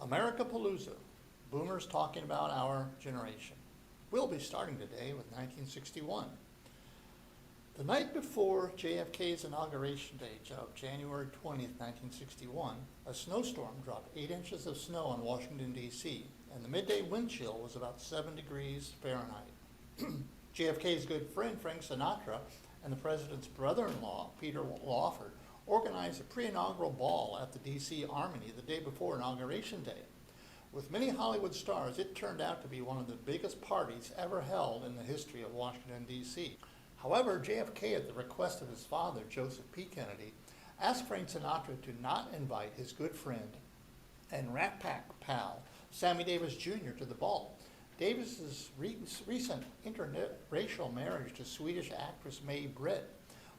Americapalooza, Boomers Talking About Our Generation. We'll be starting today with 1961. The night before JFK's inauguration date of January 20th, 1961, a snowstorm dropped 8 inches of snow on Washington, D.C., and the midday wind chill was about 7 degrees Fahrenheit. JFK's good friend Frank Sinatra and the president's brother-in-law, Peter Lawford, organized a pre-inaugural ball at the D.C. Armory the day before Inauguration Day. With many Hollywood stars, it turned out to be one of the biggest parties ever held in the history of Washington, D.C. However, JFK, at the request of his father, Joseph P. Kennedy, asked Frank Sinatra to not invite his good friend and Rat Pack pal, Sammy Davis Jr., to the ball. Davis's recent interracial marriage to Swedish actress Mae Britt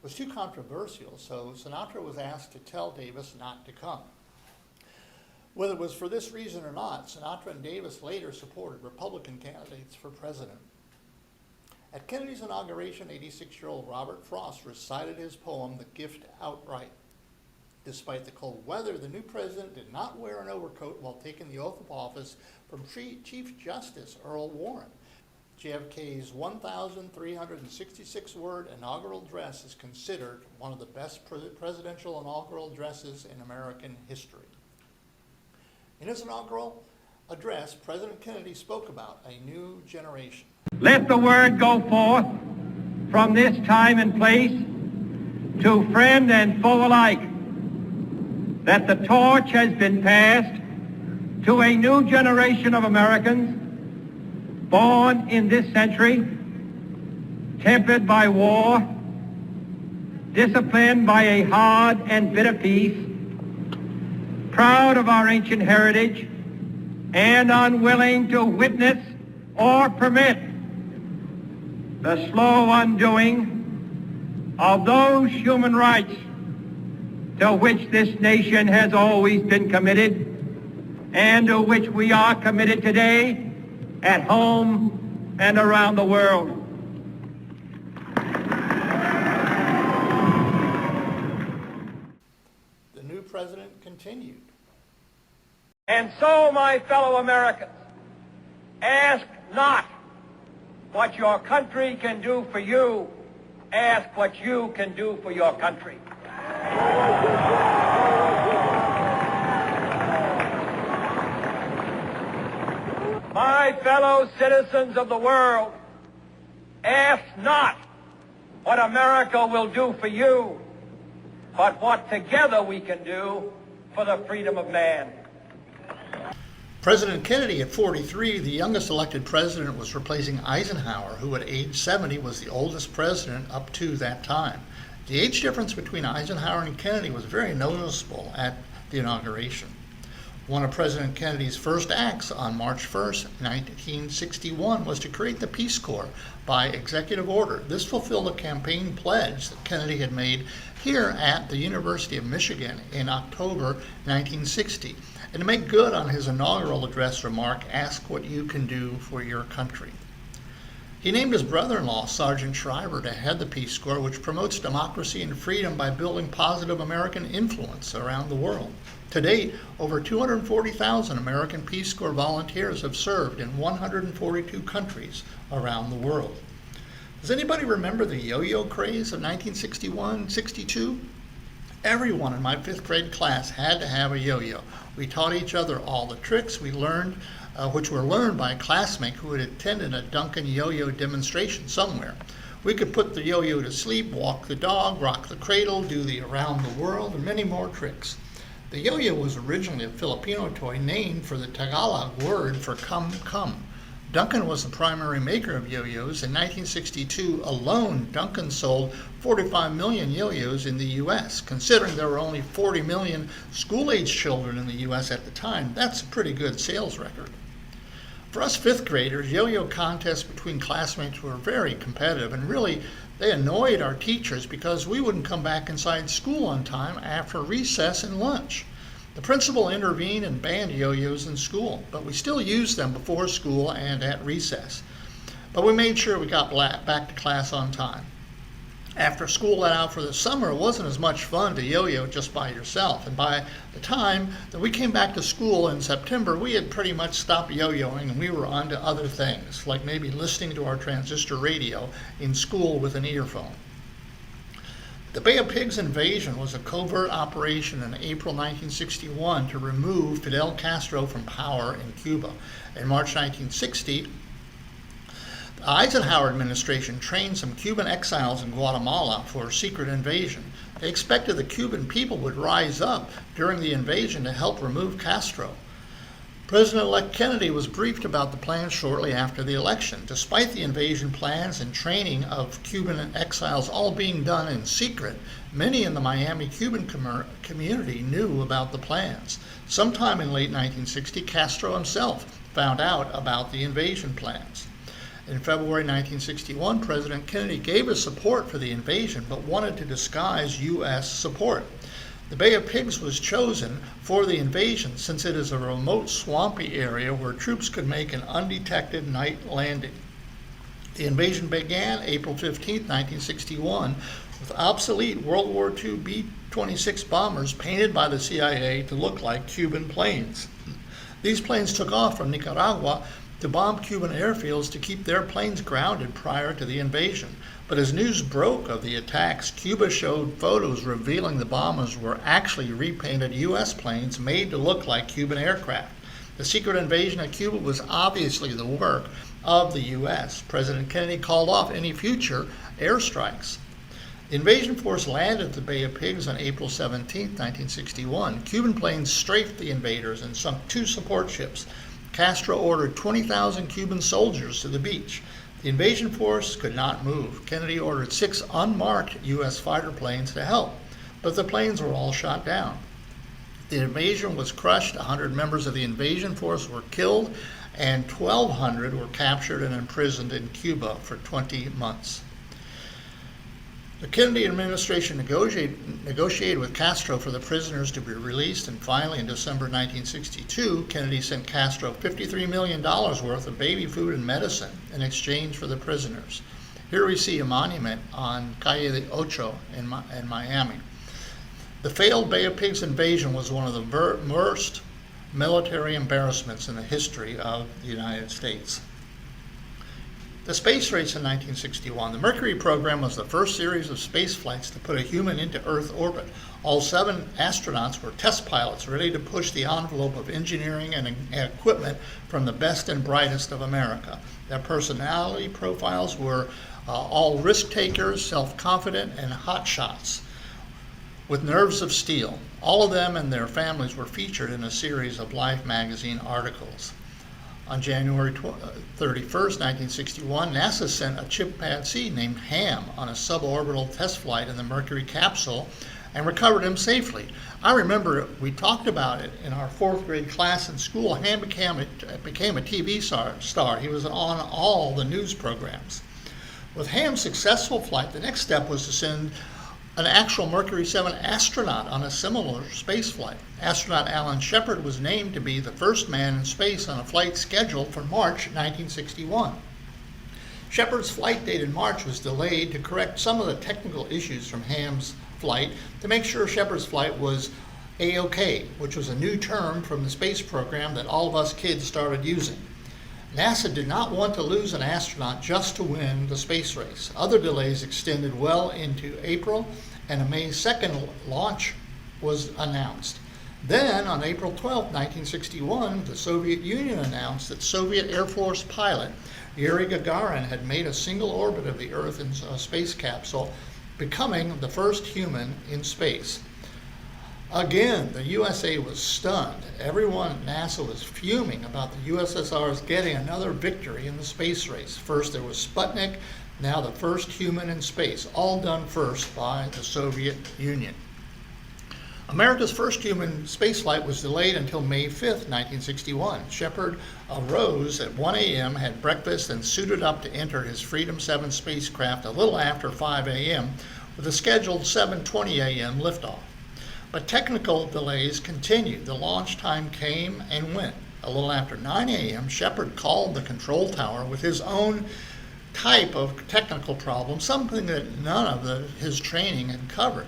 was too controversial, so Sinatra was asked to tell Davis not to come. Whether it was for this reason or not, Sinatra and Davis later supported Republican candidates for president. At Kennedy's inauguration, 86-year-old Robert Frost recited his poem, The Gift, outright. Despite the cold weather, the new president did not wear an overcoat while taking the oath of office from Chief Justice Earl Warren. JFK's 1,366-word inaugural address is considered one of the best presidential inaugural addresses in American history. In his inaugural address, President Kennedy spoke about a new generation. Let the word go forth from this time and place to friend and foe alike that the torch has been passed to a new generation of Americans born in this century, tempered by war, disciplined by a hard and bitter peace, proud of our ancient heritage, and unwilling to witness or permit the slow undoing of those human rights to which this nation has always been committed and to which we are committed today at home and around the world. The new president continued. And so, my fellow Americans, ask not what your country can do for you, ask what you can do for your country. My fellow citizens of the world, ask not what America will do for you, but what together we can do for the freedom of man. President Kennedy, at 43, the youngest elected president, was replacing Eisenhower, who at age 70 was the oldest president up to that time. The age difference between Eisenhower and Kennedy was very noticeable at the inauguration. One of President Kennedy's first acts on March 1st, 1961, was to create the Peace Corps by executive order. This fulfilled a campaign pledge that Kennedy had made here at the University of Michigan in October 1960. And to make good on his inaugural address remark, ask what you can do for your country. He named his brother-in-law, Sergeant Shriver, to head the Peace Corps, which promotes democracy and freedom by building positive American influence around the world. To date, over 240,000 American Peace Corps volunteers have served in 142 countries around the world. Does anybody remember the yo-yo craze of 1961-62? Everyone in my 5th grade class had to have a yo-yo. We taught each other all the tricks we learned, which were learned by a classmate who had attended a Duncan yo-yo demonstration somewhere. We could put the yo-yo to sleep, walk the dog, rock the cradle, do the around the world, and many more tricks. The yo-yo was originally a Filipino toy named for the Tagalog word for come, come. Duncan was the primary maker of yo-yos. In 1962 alone, Duncan sold 45 million yo-yos in the U.S. Considering there were only 40 million school-age children in the U.S. at the time, that's a pretty good sales record. For us 5th graders, yo-yo contests between classmates were very competitive, and really they annoyed our teachers because we wouldn't come back inside school on time after recess and lunch. The principal intervened and banned yo-yos in school, but we still used them before school and at recess. But we made sure we got back to class on time. After school let out for the summer, it wasn't as much fun to yo-yo just by yourself. And by the time that we came back to school in September, we had pretty much stopped yo-yoing and we were on to other things, like maybe listening to our transistor radio in school with an earphone. The Bay of Pigs invasion was a covert operation in April 1961 to remove Fidel Castro from power in Cuba. In March 1960, the Eisenhower administration trained some Cuban exiles in Guatemala for a secret invasion. They expected the Cuban people would rise up during the invasion to help remove Castro. President-elect Kennedy was briefed about the plan shortly after the election. Despite the invasion plans and training of Cuban exiles all being done in secret, many in the Miami Cuban community knew about the plans. Sometime in late 1960, Castro himself found out about the invasion plans. In February 1961, President Kennedy gave his support for the invasion, but wanted to disguise U.S. support. The Bay of Pigs was chosen for the invasion since it is a remote, swampy area where troops could make an undetected night landing. The invasion began April 15, 1961, with obsolete World War II B-26 bombers painted by the CIA to look like Cuban planes. These planes took off from Nicaragua to bomb Cuban airfields to keep their planes grounded prior to the invasion. But as news broke of the attacks, Cuba showed photos revealing the bombers were actually repainted U.S. planes made to look like Cuban aircraft. The secret invasion of Cuba was obviously the work of the U.S. President Kennedy called off any future airstrikes. The invasion force landed at the Bay of Pigs on April 17, 1961. Cuban planes strafed the invaders and sunk 2 support ships. Castro ordered 20,000 Cuban soldiers to the beach. The invasion force could not move. Kennedy ordered 6 unmarked U.S. fighter planes to help, but the planes were all shot down. The invasion was crushed. 100 members of the invasion force were killed, and 1,200 were captured and imprisoned in Cuba for 20 months. The Kennedy administration negotiated with Castro for the prisoners to be released, and finally in December 1962, Kennedy sent Castro $53 million worth of baby food and medicine in exchange for the prisoners. Here we see a monument on Calle de Ocho in Miami. The failed Bay of Pigs invasion was one of the worst military embarrassments in the history of the United States. The space race in 1961. The Mercury program was the first series of space flights to put a human into Earth orbit. All 7 astronauts were test pilots ready to push the envelope of engineering and equipment from the best and brightest of America. Their personality profiles were all risk takers, self-confident, and hotshots with nerves of steel. All of them and their families were featured in a series of Life magazine articles. On January 31st, 1961, NASA sent a chimpanzee named Ham on a suborbital test flight in the Mercury capsule and recovered him safely. I remember we talked about it in our 4th grade class in school. Ham became a TV star. He was on all the news programs. With Ham's successful flight, the next step was to send an actual Mercury 7 astronaut on a similar space flight. Astronaut Alan Shepard was named to be the first man in space on a flight scheduled for March 1961. Shepard's flight date in March was delayed to correct some of the technical issues from Ham's flight to make sure Shepard's flight was A-OK, which was a new term from the space program that all of us kids started using. NASA did not want to lose an astronaut just to win the space race. Other delays extended well into April, and a May 2nd launch was announced. Then, on April 12, 1961, the Soviet Union announced that Soviet Air Force pilot Yuri Gagarin had made a single orbit of the Earth in a space capsule, becoming the first human in space. Again, the USA was stunned. Everyone at NASA was fuming about the USSR's getting another victory in the space race. First there was Sputnik, now the first human in space, all done first by the Soviet Union. America's first human spaceflight was delayed until May 5th, 1961. Shepard arose at 1 a.m., had breakfast, and suited up to enter his Freedom 7 spacecraft a little after 5 a.m. with a scheduled 7:20 a.m. liftoff. But technical delays continued. The launch time came and went. A little after 9 a.m., Shepard called the control tower with his own type of technical problem, something that none of his training had covered.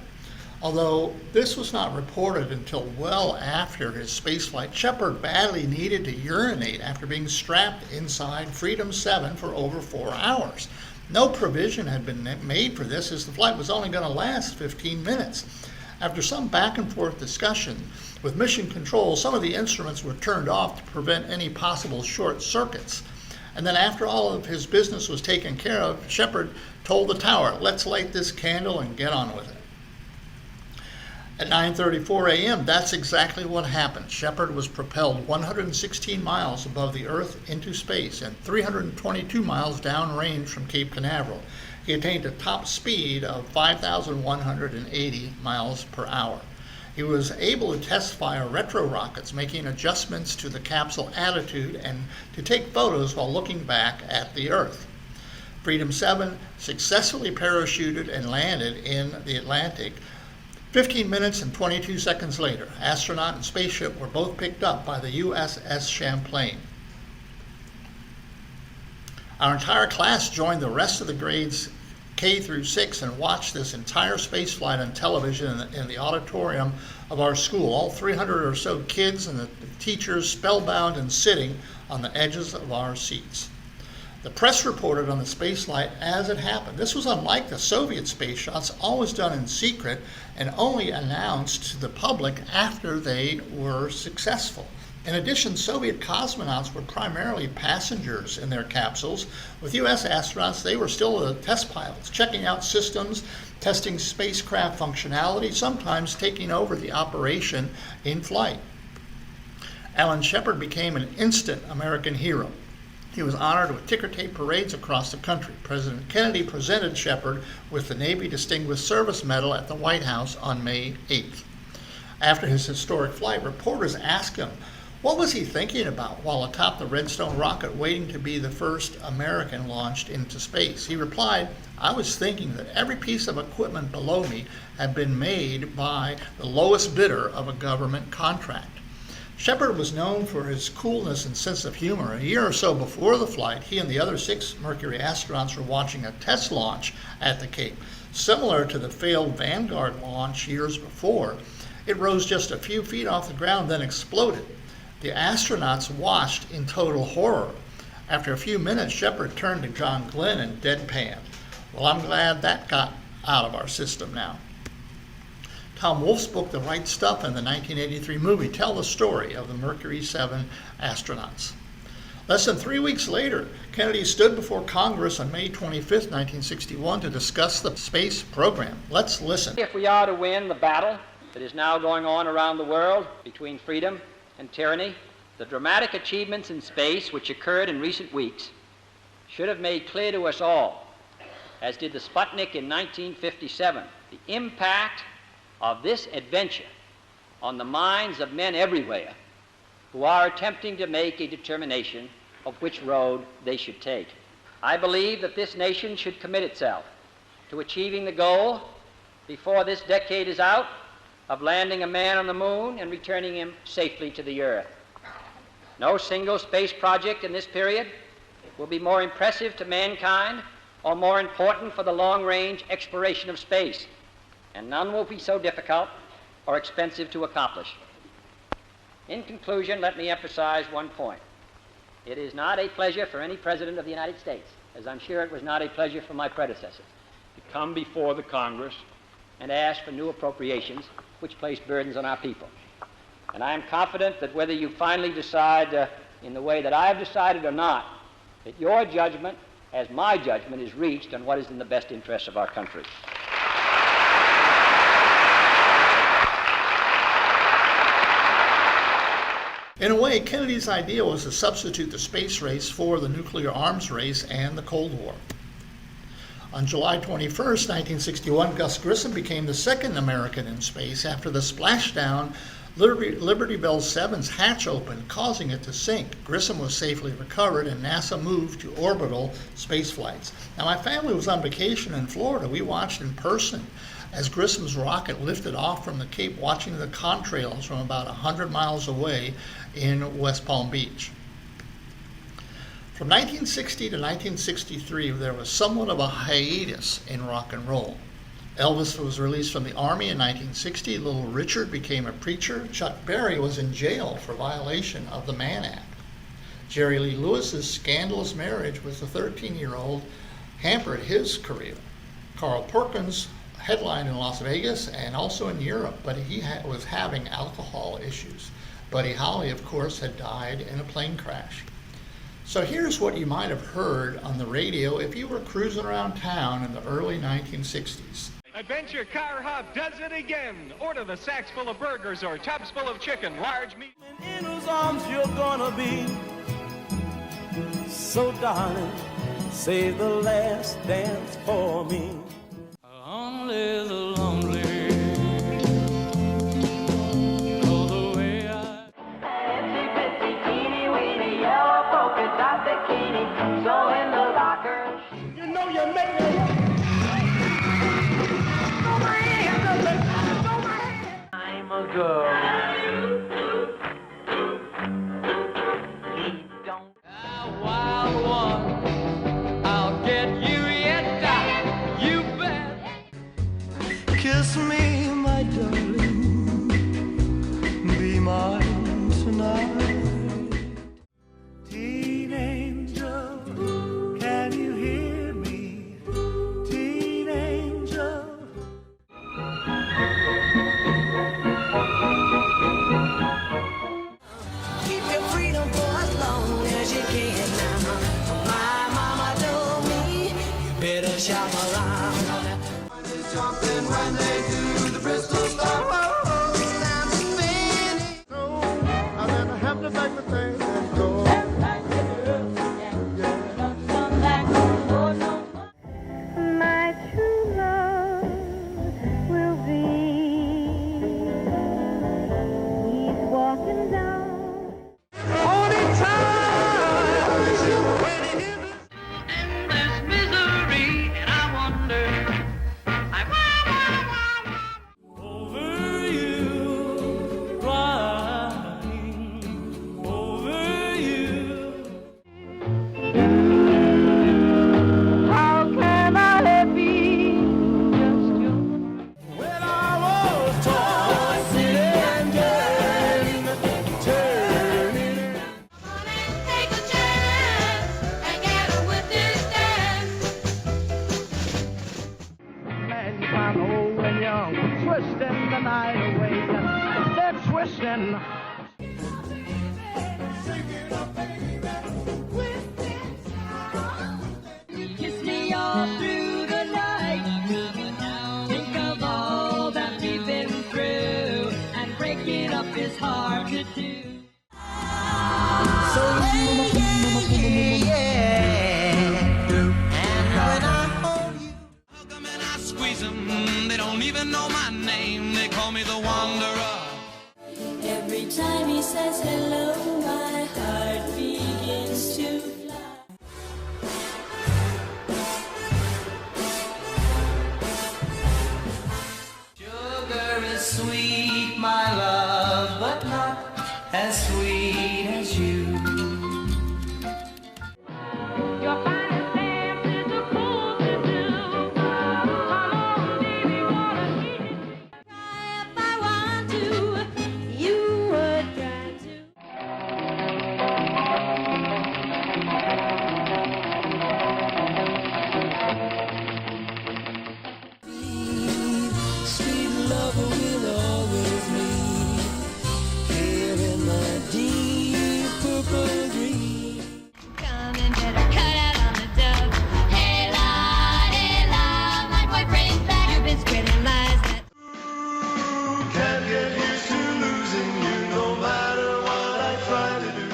Although this was not reported until well after his spaceflight, Shepard badly needed to urinate after being strapped inside Freedom 7 for over 4 hours. No provision had been made for this, as the flight was only going to last 15 minutes. After some back and forth discussion with mission control, some of the instruments were turned off to prevent any possible short circuits. And then after all of his business was taken care of, Shepard told the tower, "Let's light this candle and get on with it." At 9:34 a.m., that's exactly what happened. Shepard was propelled 116 miles above the Earth into space and 322 miles downrange from Cape Canaveral. He attained a top speed of 5,180 miles per hour. He was able to test fire retro rockets, making adjustments to the capsule attitude and to take photos while looking back at the Earth. Freedom 7 successfully parachuted and landed in the Atlantic. 15 minutes and 22 seconds later, astronaut and spaceship were both picked up by the USS Champlain. Our entire class joined the rest of the grades K through 6 and watched this entire space flight on television in the auditorium of our school. All 300 or so kids and the teachers spellbound and sitting on the edges of our seats. The press reported on the spaceflight as it happened. This was unlike the Soviet space shots, always done in secret and only announced to the public after they were successful. In addition, Soviet cosmonauts were primarily passengers in their capsules. With U.S. astronauts, they were still the test pilots, checking out systems, testing spacecraft functionality, sometimes taking over the operation in flight. Alan Shepard became an instant American hero. He was honored with ticker tape parades across the country. President Kennedy presented Shepard with the Navy Distinguished Service Medal at the White House on May 8th. After his historic flight, reporters asked him, what was he thinking about while atop the Redstone rocket waiting to be the first American launched into space? He replied, "I was thinking that every piece of equipment below me had been made by the lowest bidder of a government contract." Shepard was known for his coolness and sense of humor. A year or so before the flight, he and the other 6 Mercury astronauts were watching a test launch at the Cape. Similar to the failed Vanguard launch years before, it rose just a few feet off the ground, then exploded. The astronauts watched in total horror. After a few minutes, Shepard turned to John Glenn and deadpanned, "Well, I'm glad that got out of our system now." Tom Wolfe's book, The Right Stuff, and the 1983 movie tell the story of the Mercury 7 astronauts. Less than 3 weeks later, Kennedy stood before Congress on May 25, 1961 to discuss the space program. Let's listen. If we are to win the battle that is now going on around the world between freedom and tyranny, the dramatic achievements in space which occurred in recent weeks should have made clear to us all, as did the Sputnik in 1957, the impact of this adventure on the minds of men everywhere who are attempting to make a determination of which road they should take. I believe that this nation should commit itself to achieving the goal before this decade is out of landing a man on the moon and returning him safely to the earth. No single space project in this period will be more impressive to mankind or more important for the long-range exploration of space, and none will be so difficult or expensive to accomplish. In conclusion, let me emphasize one point. It is not a pleasure for any president of the United States, as I'm sure it was not a pleasure for my predecessors, to come before the Congress and ask for new appropriations which place burdens on our people. And I am confident that whether you finally decide in the way that I have decided or not, that your judgment, as my judgment, is reached on what is in the best interest of our country. In a way, Kennedy's idea was to substitute the space race for the nuclear arms race and the Cold War. On July 21, 1961, Gus Grissom became the second American in space after the splashdown. Liberty Bell 7's hatch opened, causing it to sink. Grissom was safely recovered, and NASA moved to orbital space flights. Now, my family was on vacation in Florida. We watched in person as Grissom's rocket lifted off from the Cape, watching the contrails from about 100 miles away in West Palm Beach. From 1960 to 1963, there was somewhat of a hiatus in rock and roll. Elvis was released from the Army in 1960. Little Richard became a preacher. Chuck Berry was in jail for violation of the Mann Act. Jerry Lee Lewis's scandalous marriage with the 13-year-old hampered his career. Carl Perkins headlined in Las Vegas and also in Europe, but he was having alcohol issues. Buddy Holly, of course, had died in a plane crash. So here's what you might have heard on the radio if you were cruising around town in the early 1960s. Adventure Car Hub does it again. Order the sacks full of burgers or tubs full of chicken, large meat. In whose arms you're gonna be. So darling, save the last dance for me. Only the lonely know the way I... Itsy bitsy teeny weeny yellow polka dot bikini, so in the locker. You know you make me... I'm a girl. Wild one, I'll get you yet, you bet. Kiss me, my darling, be mine tonight. Teen angel, can you hear me? Teen angel. Keep your freedom for as long as you can now. My mama told me you better shop around. Jumping when they do the Bristol stop. I'm spinning. I'm gonna have to back the thing and go. My true love will be. He's walking down. Endless misery, and I wonder. Over you, crying over you. How can I be just you? When I was tossing and turning. Take a chance and get with this dance. Man, you find old and young, twisting the night away. They're twisting. Kiss me all through the night. Think of all that we've been through, and breaking up is hard to do. So and when I hold you, Hug 'em and I squeeze 'em. They don't even know my name. They call me the Wanderer. every time he says hello, my heart begins to fly. Sugar is sweet, my love, but not as sweet as you. Your finest dance is a fool to do. Come on, baby, wanna eat it. Try if I want to, you would try to. Sweet love will always be here in my deep purple dream. Come and better cut out on the dub. Hey la, my boyfriend's back. You've been spreading lies that. Can't get used to losing you no matter what I try to do.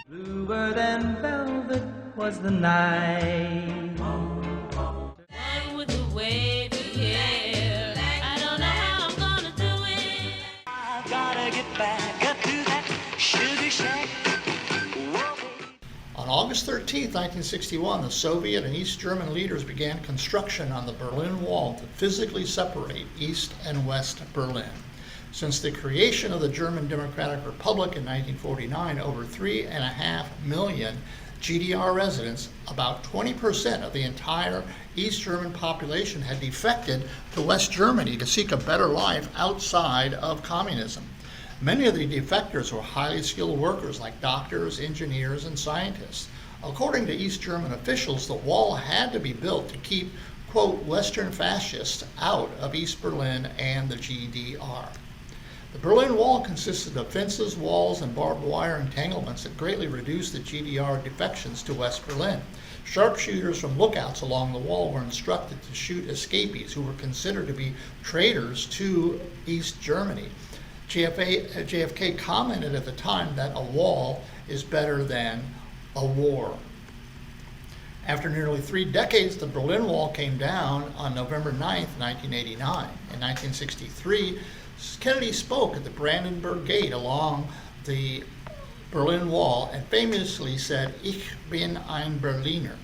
Bluer than velvet was the night. And with the way we hear, I don't know how I'm gonna do it. I gotta get back up to that sugar shack. On August 13, 1961, the Soviet and East German leaders began construction on the Berlin Wall to physically separate East and West Berlin. Since the creation of the German Democratic Republic in 1949, over 3.5 million GDR residents, about 20% of the entire East German population, had defected to West Germany to seek a better life outside of communism. Many of the defectors were highly skilled workers like doctors, engineers, and scientists. According to East German officials, the wall had to be built to keep, quote, Western fascists out of East Berlin and the GDR. The Berlin Wall consisted of fences, walls, and barbed wire entanglements that greatly reduced the GDR defections to West Berlin. Sharpshooters from lookouts along the wall were instructed to shoot escapees who were considered to be traitors to East Germany. JFK commented at the time that a wall is better than a war. After nearly 3 decades, the Berlin Wall came down on November 9, 1989. In 1963, Kennedy spoke at the Brandenburg Gate along the Berlin Wall and famously said, "Ich bin ein Berliner."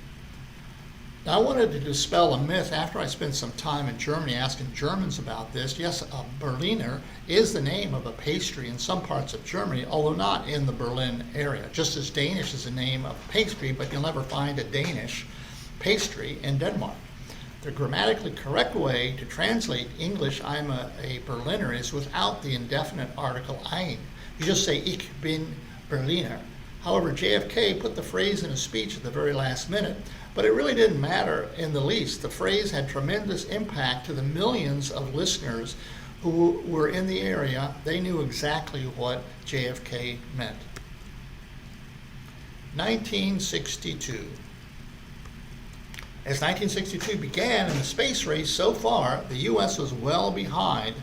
Now, I wanted to dispel a myth after I spent some time in Germany asking Germans about this. Yes, a Berliner is the name of a pastry in some parts of Germany, although not in the Berlin area. Just as Danish is the name of pastry, but you'll never find a Danish pastry in Denmark. The grammatically correct way to translate English, I'm a Berliner, is without the indefinite article ein. You just say, "Ich bin Berliner." However, JFK put the phrase in a speech at the very last minute, but it really didn't matter in the least. The phrase had tremendous impact to the millions of listeners who were in the area. They knew exactly what JFK meant. 1962. As 1962 began in the space race so far, the U.S. was well behind.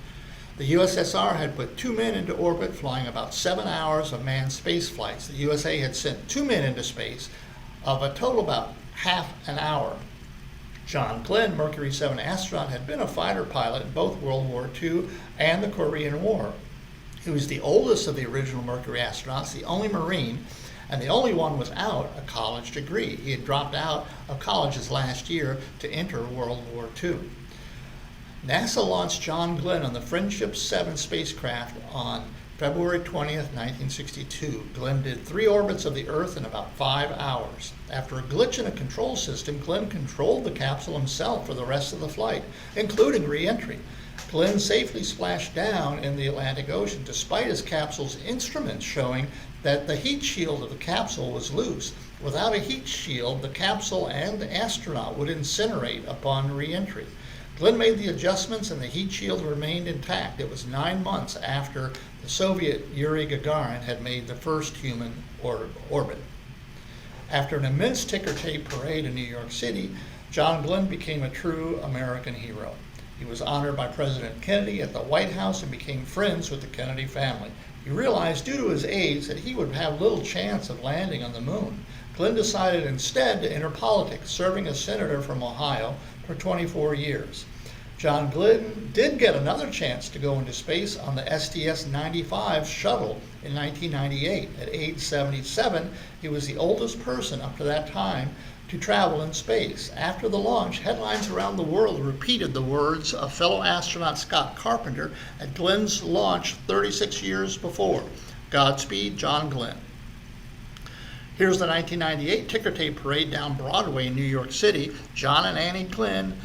The USSR had put 2 men into orbit, flying about 7 hours of manned space flights. The USA had sent 2 men into space, of a total about half an hour. John Glenn, Mercury 7 astronaut, had been a fighter pilot in both World War II and the Korean War. He was the oldest of the original Mercury astronauts, the only Marine, and the only one without a college degree. He had dropped out of college his last year to enter World War II. NASA launched John Glenn on the Friendship 7 spacecraft on February 20th, 1962. Glenn did 3 orbits of the Earth in about 5 hours. After a glitch in a control system, Glenn controlled the capsule himself for the rest of the flight, including re-entry. Glenn safely splashed down in the Atlantic Ocean, despite his capsule's instruments showing that the heat shield of the capsule was loose. Without a heat shield, the capsule and the astronaut would incinerate upon re-entry. Glenn made the adjustments and the heat shield remained intact. It was 9 months after the Soviet Yuri Gagarin had made the first human orbit. After an immense ticker tape parade in New York City, John Glenn became a true American hero. He was honored by President Kennedy at the White House and became friends with the Kennedy family. He realized, due to his age, that he would have little chance of landing on the moon. Glenn decided instead to enter politics, serving as senator from Ohio for 24 years. John Glenn did get another chance to go into space on the STS-95 shuttle in 1998. At age 77, he was the oldest person up to that time to travel in space. After the launch, headlines around the world repeated the words of fellow astronaut Scott Carpenter at Glenn's launch 36 years before. Godspeed, John Glenn. Here's the 1998 ticker tape parade down Broadway in New York City. John and Annie Glenn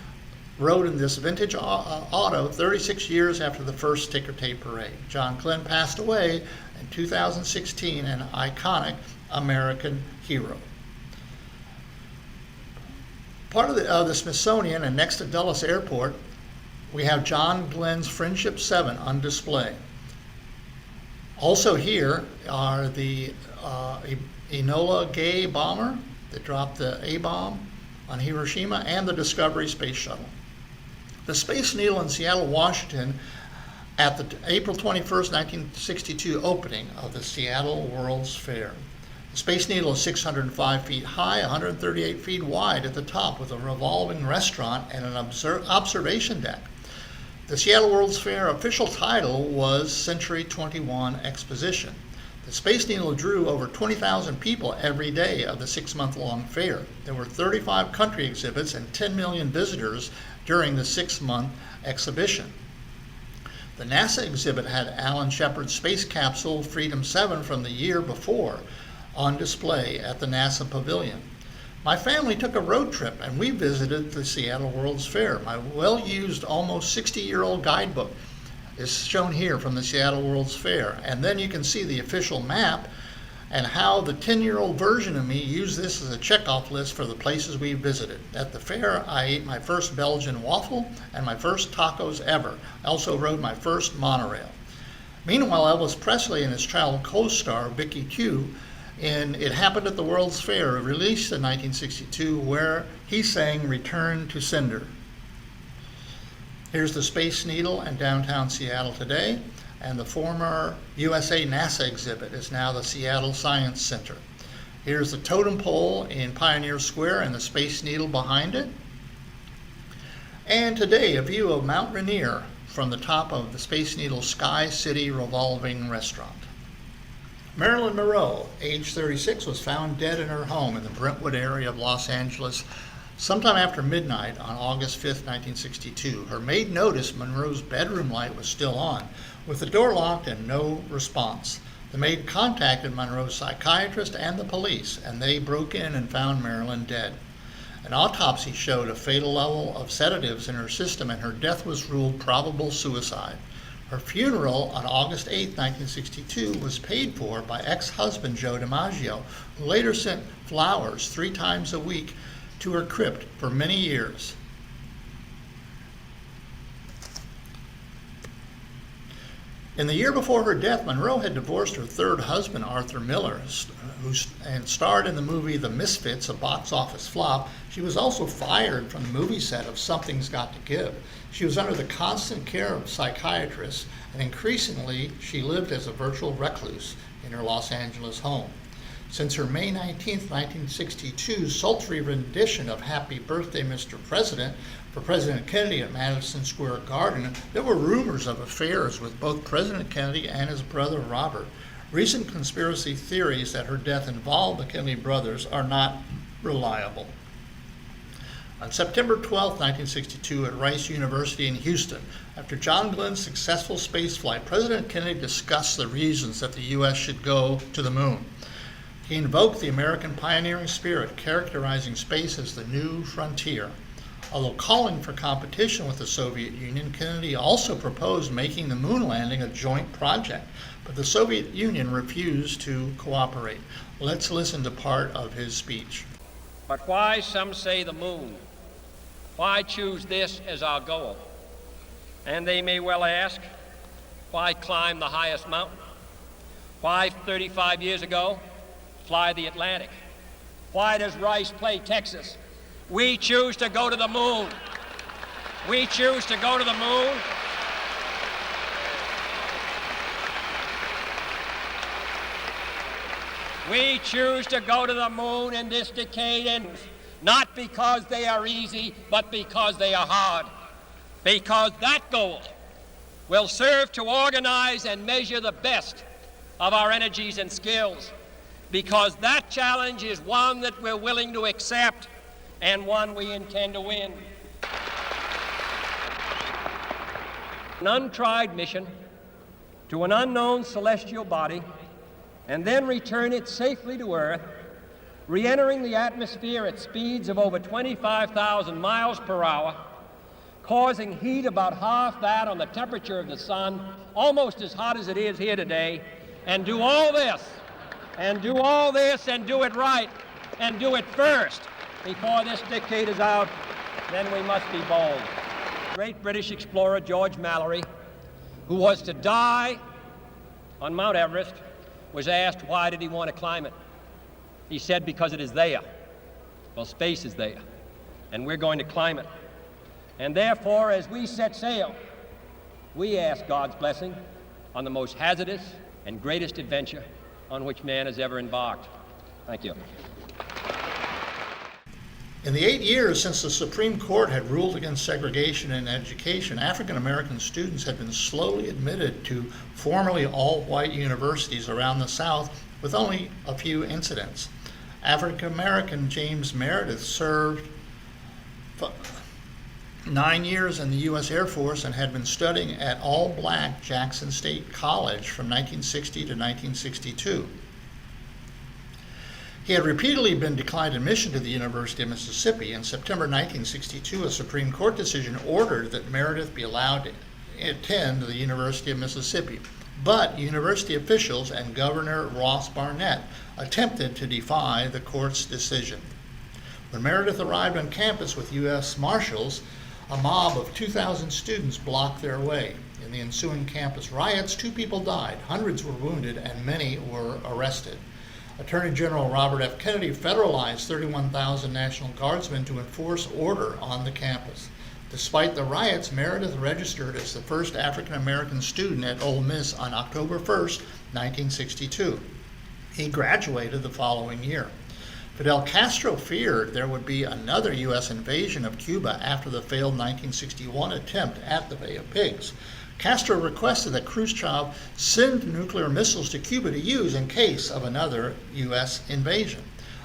rode in this vintage auto 36 years after the first ticker tape parade. John Glenn passed away in 2016, an iconic American hero. Part of the Smithsonian and next to Dulles Airport, we have John Glenn's Friendship 7 on display. Also here are the Enola Gay bomber that dropped the A-bomb on Hiroshima and the Discovery space shuttle. The Space Needle in Seattle, Washington at the April 21st, 1962 opening of the Seattle World's Fair. The Space Needle is 605 feet high, 138 feet wide at the top, with a revolving restaurant and an observation deck. The Seattle World's Fair official title was Century 21 Exposition. The Space Needle drew over 20,000 people every day of the 6-month-long fair. There were 35 country exhibits and 10 million visitors during the 6-month exhibition. The NASA exhibit had Alan Shepard's space capsule Freedom 7 from the year before on display at the NASA Pavilion. My family took a road trip and we visited the Seattle World's Fair. My well-used, almost 60-year-old guidebook is shown here from the Seattle World's Fair. And then you can see the official map and how the 10-year-old version of me used this as a checkoff list for the places we visited. At the fair, I ate my first Belgian waffle and my first tacos ever. I also rode my first monorail. Meanwhile, Elvis Presley and his child co-star, Vicky Q, in It Happened at the World's Fair, released in 1962, where he sang Return to Sender. Here's the Space Needle in downtown Seattle today, and the former USA NASA exhibit is now the Seattle Science Center. Here's the totem pole in Pioneer Square and the Space Needle behind it. And today, a view of Mount Rainier from the top of the Space Needle Sky City Revolving Restaurant. Marilyn Monroe, age 36, was found dead in her home in the Brentwood area of Los Angeles sometime after midnight on August 5, 1962. Her maid noticed Monroe's bedroom light was still on, with the door locked and no response. The maid contacted Monroe's psychiatrist and the police, and they broke in and found Marilyn dead. An autopsy showed a fatal level of sedatives in her system, and her death was ruled probable suicide. Her funeral on August 8, 1962 was paid for by ex-husband Joe DiMaggio, who later sent flowers 3 times a week to her crypt for many years. In the year before her death, Monroe had divorced her third husband, Arthur Miller, and starred in the movie The Misfits, a box office flop. She was also fired from the movie set of Something's Got to Give. She was under the constant care of psychiatrists, and increasingly she lived as a virtual recluse in her Los Angeles home. Since her May 19, 1962 sultry rendition of Happy Birthday, Mr. President for President Kennedy at Madison Square Garden, there were rumors of affairs with both President Kennedy and his brother Robert. Recent conspiracy theories that her death involved the Kennedy brothers are not reliable. On September 12, 1962, at Rice University in Houston, after John Glenn's successful spaceflight, President Kennedy discussed the reasons that the U.S. should go to the moon. He invoked the American pioneering spirit, characterizing space as the new frontier. Although calling for competition with the Soviet Union, Kennedy also proposed making the moon landing a joint project, but the Soviet Union refused to cooperate. Let's listen to part of his speech. But why, some say, the moon? Why choose this as our goal? And they may well ask, why climb the highest mountain? Why, 35 years ago, fly the Atlantic? Why does Rice play Texas? We choose to go to the moon. We choose to go to the moon. We choose to go to the moon in this decade, and not because they are easy, but because they are hard. Because that goal will serve to organize and measure the best of our energies and skills. Because that challenge is one that we're willing to accept and one we intend to win. An untried mission to an unknown celestial body and then return it safely to Earth, re-entering the atmosphere at speeds of over 25,000 miles per hour, causing heat about half that on the temperature of the sun, almost as hot as it is here today, and do all this, and do it right, and do it first before this decade is out, then we must be bold. Great British explorer George Mallory, who was to die on Mount Everest, was asked why did he want to climb it. He said, because it is there. Well, space is there, and we're going to climb it. And therefore, as we set sail, we ask God's blessing on the most hazardous and greatest adventure on which man has ever embarked. Thank you. In the 8 years since the Supreme Court had ruled against segregation in education, African American students had been slowly admitted to formerly all-white universities around the South with only a few incidents. African American James Meredith served 9 years in the U.S. Air Force and had been studying at all-black Jackson State College from 1960 to 1962. He had repeatedly been declined admission to the University of Mississippi. In September 1962, a Supreme Court decision ordered that Meredith be allowed to attend the University of Mississippi, but university officials and Governor Ross Barnett attempted to defy the court's decision. When Meredith arrived on campus with U.S. Marshals, a mob of 2,000 students blocked their way. In the ensuing campus riots, 2 people died, hundreds were wounded, and many were arrested. Attorney General Robert F. Kennedy federalized 31,000 National Guardsmen to enforce order on the campus. Despite the riots, Meredith registered as the first African American student at Ole Miss on October 1st, 1962. He graduated the following year. Fidel Castro feared there would be another U.S. invasion of Cuba after the failed 1961 attempt at the Bay of Pigs. Castro requested that Khrushchev send nuclear missiles to Cuba to use in case of another U.S. invasion.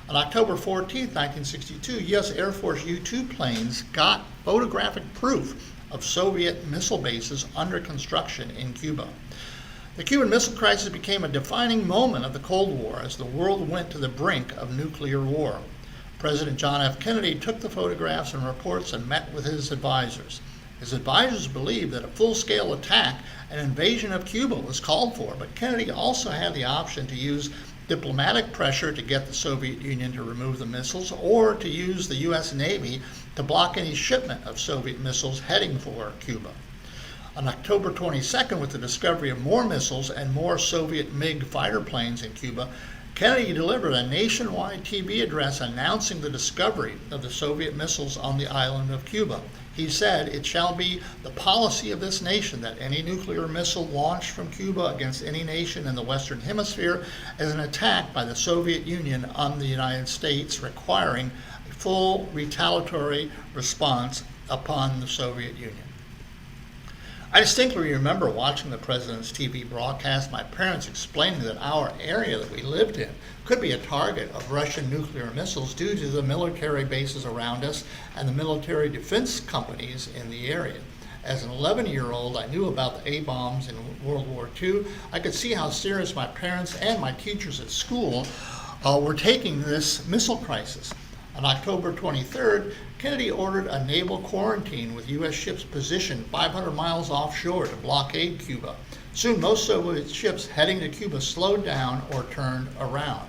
On October 14, 1962, U.S. Air Force U-2 planes got photographic proof of Soviet missile bases under construction in Cuba. The Cuban Missile Crisis became a defining moment of the Cold War as the world went to the brink of nuclear war. President John F. Kennedy took the photographs and reports and met with his advisors. His advisors believed that a full-scale attack and invasion of Cuba was called for, but Kennedy also had the option to use diplomatic pressure to get the Soviet Union to remove the missiles or to use the U.S. Navy to block any shipment of Soviet missiles heading for Cuba. On October 22nd, with the discovery of more missiles and more Soviet MiG fighter planes in Cuba, Kennedy delivered a nationwide TV address announcing the discovery of the Soviet missiles on the island of Cuba. He said, "It shall be the policy of this nation that any nuclear missile launched from Cuba against any nation in the Western Hemisphere is an attack by the Soviet Union on the United States, requiring a full retaliatory response upon the Soviet Union." I distinctly remember watching the president's TV broadcast, my parents explaining that our area that we lived in could be a target of Russian nuclear missiles due to the military bases around us and the military defense companies in the area. As an 11-year-old, I knew about the A-bombs in World War II. I could see how serious my parents and my teachers at school were taking this missile crisis. On October 23rd, Kennedy ordered a naval quarantine with U.S. ships positioned 500 miles offshore to blockade Cuba. Soon, most Soviet ships heading to Cuba slowed down or turned around.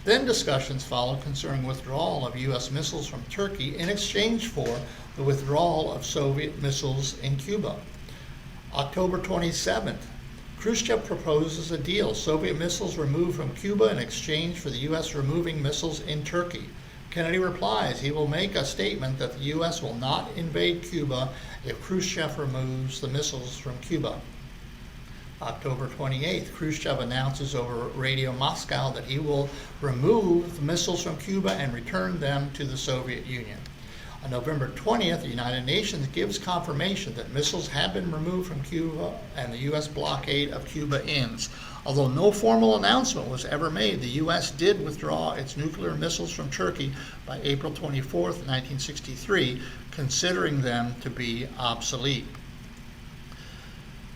Then discussions followed concerning withdrawal of U.S. missiles from Turkey in exchange for the withdrawal of Soviet missiles in Cuba. October 27th, Khrushchev proposes a deal: Soviet missiles removed from Cuba in exchange for the U.S. removing missiles in Turkey. Kennedy replies he will make a statement that the U.S. will not invade Cuba if Khrushchev removes the missiles from Cuba. October 28th, Khrushchev announces over Radio Moscow that he will remove the missiles from Cuba and return them to the Soviet Union. On November 20th, the United Nations gives confirmation that missiles have been removed from Cuba and the U.S. blockade of Cuba ends. Although no formal announcement was ever made, the U.S. did withdraw its nuclear missiles from Turkey by April 24th, 1963, considering them to be obsolete.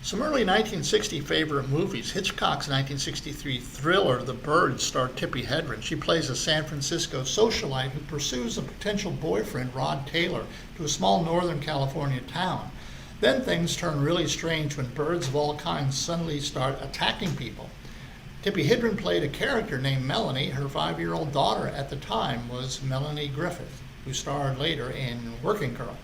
Some early 1960 favorite movies. Hitchcock's 1963 thriller The Birds starred Tippi Hedren. She plays a San Francisco socialite who pursues a potential boyfriend, Rod Taylor, to a small Northern California town. Then things turn really strange when birds of all kinds suddenly start attacking people. Tippi Hedren played a character named Melanie. Her 5-year-old daughter at the time was Melanie Griffith, who starred later in Working Girl.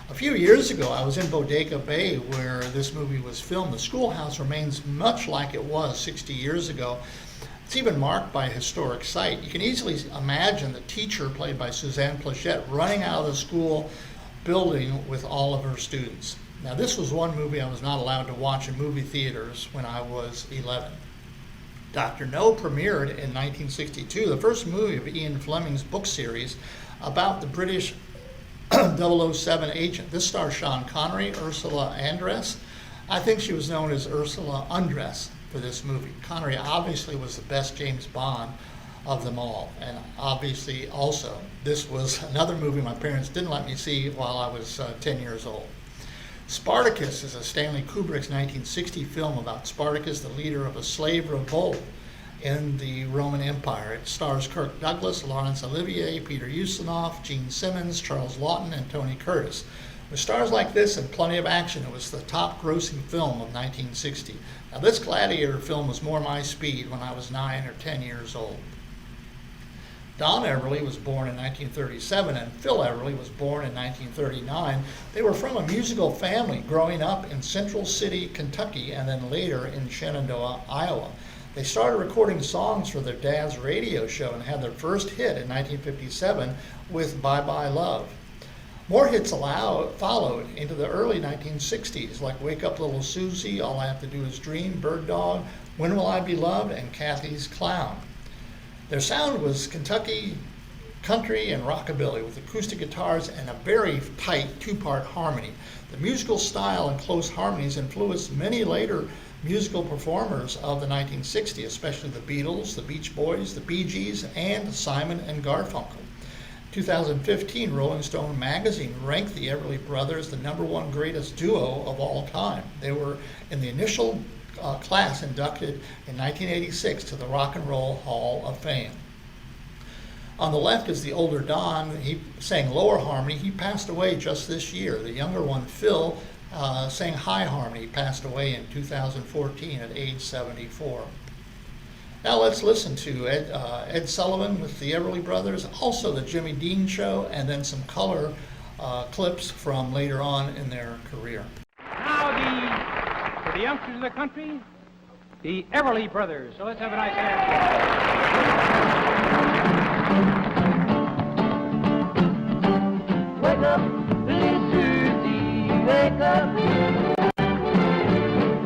A few years ago, I was in Bodega Bay where this movie was filmed. The schoolhouse remains much like it was 60 years ago. It's even marked by a historic site. You can easily imagine the teacher, played by Suzanne Plachette, running out of the school building with all of her students. Now, this was one movie I was not allowed to watch in movie theaters when I was 11. Dr. No premiered in 1962, the first movie of Ian Fleming's book series about the British 007 agent. This stars Sean Connery, Ursula Andress. I think she was known as Ursula Undress for this movie. Connery obviously was the best James Bond of them all, and obviously also this was another movie my parents didn't let me see while I was 10 years old. Spartacus is a Stanley Kubrick's 1960 film about Spartacus, the leader of a slave revolt in the Roman Empire. It stars Kirk Douglas, Laurence Olivier, Peter Ustinov, Gene Simmons, Charles Lawton, and Tony Curtis. With stars like this and plenty of action, it was the top grossing film of 1960. Now this gladiator film was more my speed when I was 9 or 10 years old. Don Everly was born in 1937 and Phil Everly was born in 1939. They were from a musical family growing up in Central City, Kentucky, and then later in Shenandoah, Iowa. They started recording songs for their dad's radio show and had their first hit in 1957 with Bye Bye Love. More hits followed into the early 1960s, like Wake Up Little Susie, All I Have to Do Is Dream, Bird Dog, When Will I Be Loved, and Kathy's Clown. Their sound was Kentucky country and rockabilly with acoustic guitars and a very tight two-part harmony. The musical style and close harmonies influenced many later musical performers of the 1960s, especially the Beatles, the Beach Boys, the Bee Gees, and Simon and Garfunkel. 2015, Rolling Stone magazine ranked the Everly Brothers the #1 greatest duo of all time. They were in the initial class inducted in 1986 to the Rock and Roll Hall of Fame. On the left is the older Don. He sang lower harmony. He passed away just this year. The younger one, Phil, sang high harmony. He passed away in 2014 at age 74. Now let's listen to Ed Sullivan with the Everly Brothers, also the Jimmy Dean Show, and then some color clips from later on in their career. Now for the youngsters of the country, the Everly Brothers. So let's have a nice hand. Wake up, little Susie, wake up.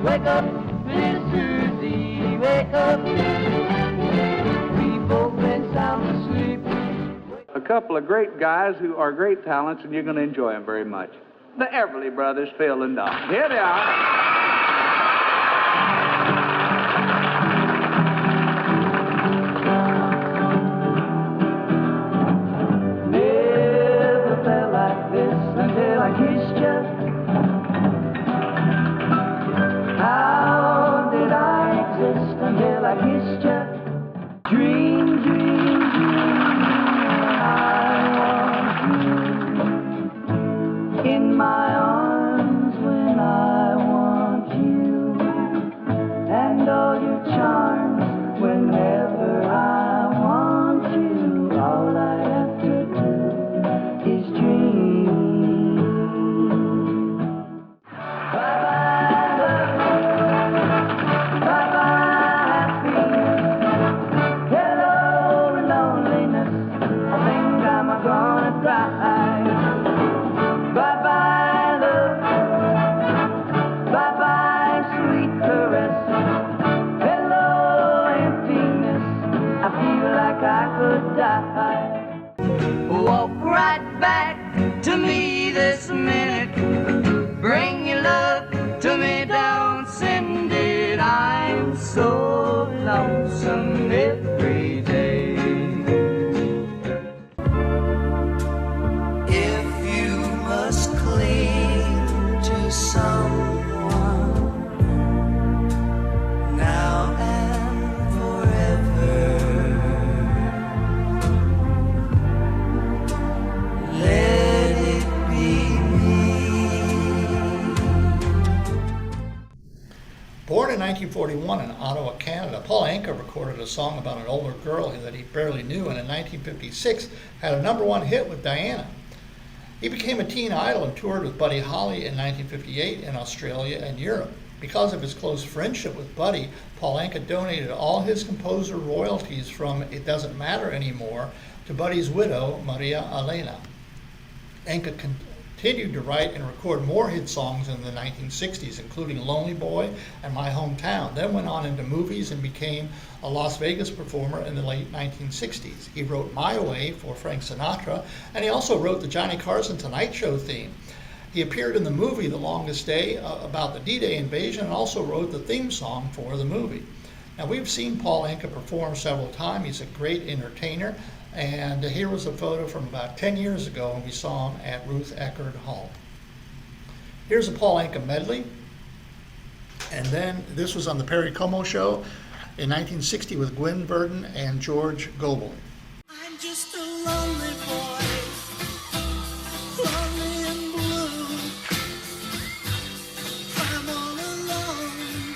Wake up, little Susie, wake up. We've both been sound asleep. A couple of great guys who are great talents, and you're going to enjoy them very much. The Everly Brothers, Phil and Don. Here they are. Walk right back to me this minute. Bring your love to me, don't send it. I'm so lonesome every day. If you must cling to someone now and forever, let it be me. Born in 1941 in Ottawa, Canada, Paul Anka recorded a song about an older girl that he barely knew, and in 1956 had a #1 hit with Diana. He became a teen idol and toured with Buddy Holly in 1958 in Australia and Europe. Because of his close friendship with Buddy, Paul Anka donated all his composer royalties from It Doesn't Matter Anymore to Buddy's widow, Maria Elena. Anka continued to write and record more hit songs in the 1960s, including Lonely Boy and My Hometown, then went on into movies and became a Las Vegas performer in the late 1960s. He wrote My Way for Frank Sinatra, and he also wrote the Johnny Carson Tonight Show theme. He appeared in the movie The Longest Day about the D-Day invasion, and also wrote the theme song for the movie. Now, we've seen Paul Anka perform several times. He's a great entertainer. And here was a photo from about 10 years ago when we saw him at Ruth Eckerd Hall. Here's a Paul Anka medley. And then this was on the Perry Como Show in 1960 with Gwen Verdon and George Gobel. I'm just a lonely boy, lonely and blue. I'm all alone,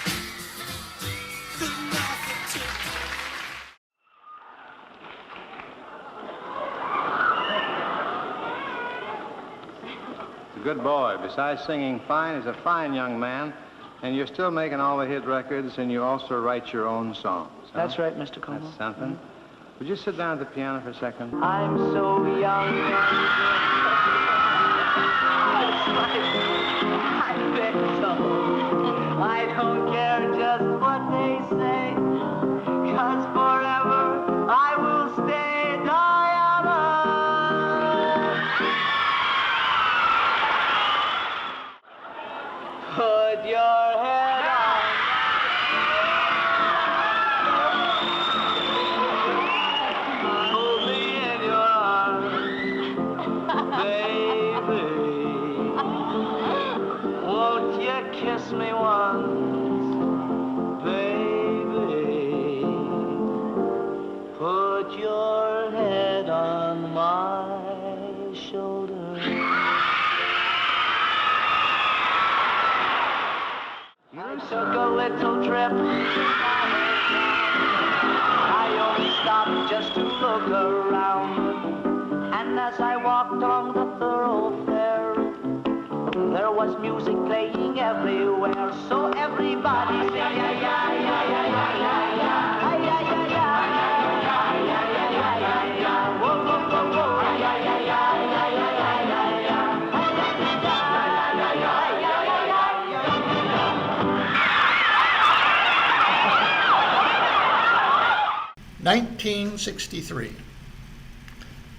with nothing to Good boy. Besides singing fine, he's a fine young man, and you're still making all the hit records, and you also write your own songs. Huh? That's right, Mr. Como. That's something. Would you sit down at the piano for a second? I'm so young. I bet so. I don't care just what they say, 'cause forever I will stay Diana. Put your head on. Hold me in your arms, baby. Won't you kiss me once, baby? Put your head on my shoulder. I took a little trip. I only stopped just to look around. And as I walked on the thoroughfare, there was music playing everywhere. So everybody sing, yeah, yeah, yeah, yeah, yeah, yeah, yeah, yeah, yeah, yeah, yeah, yeah, yeah, whoa, whoa, whoa, whoa, yeah, yeah, yeah, yeah, yeah, yeah, yeah, yeah, 1963.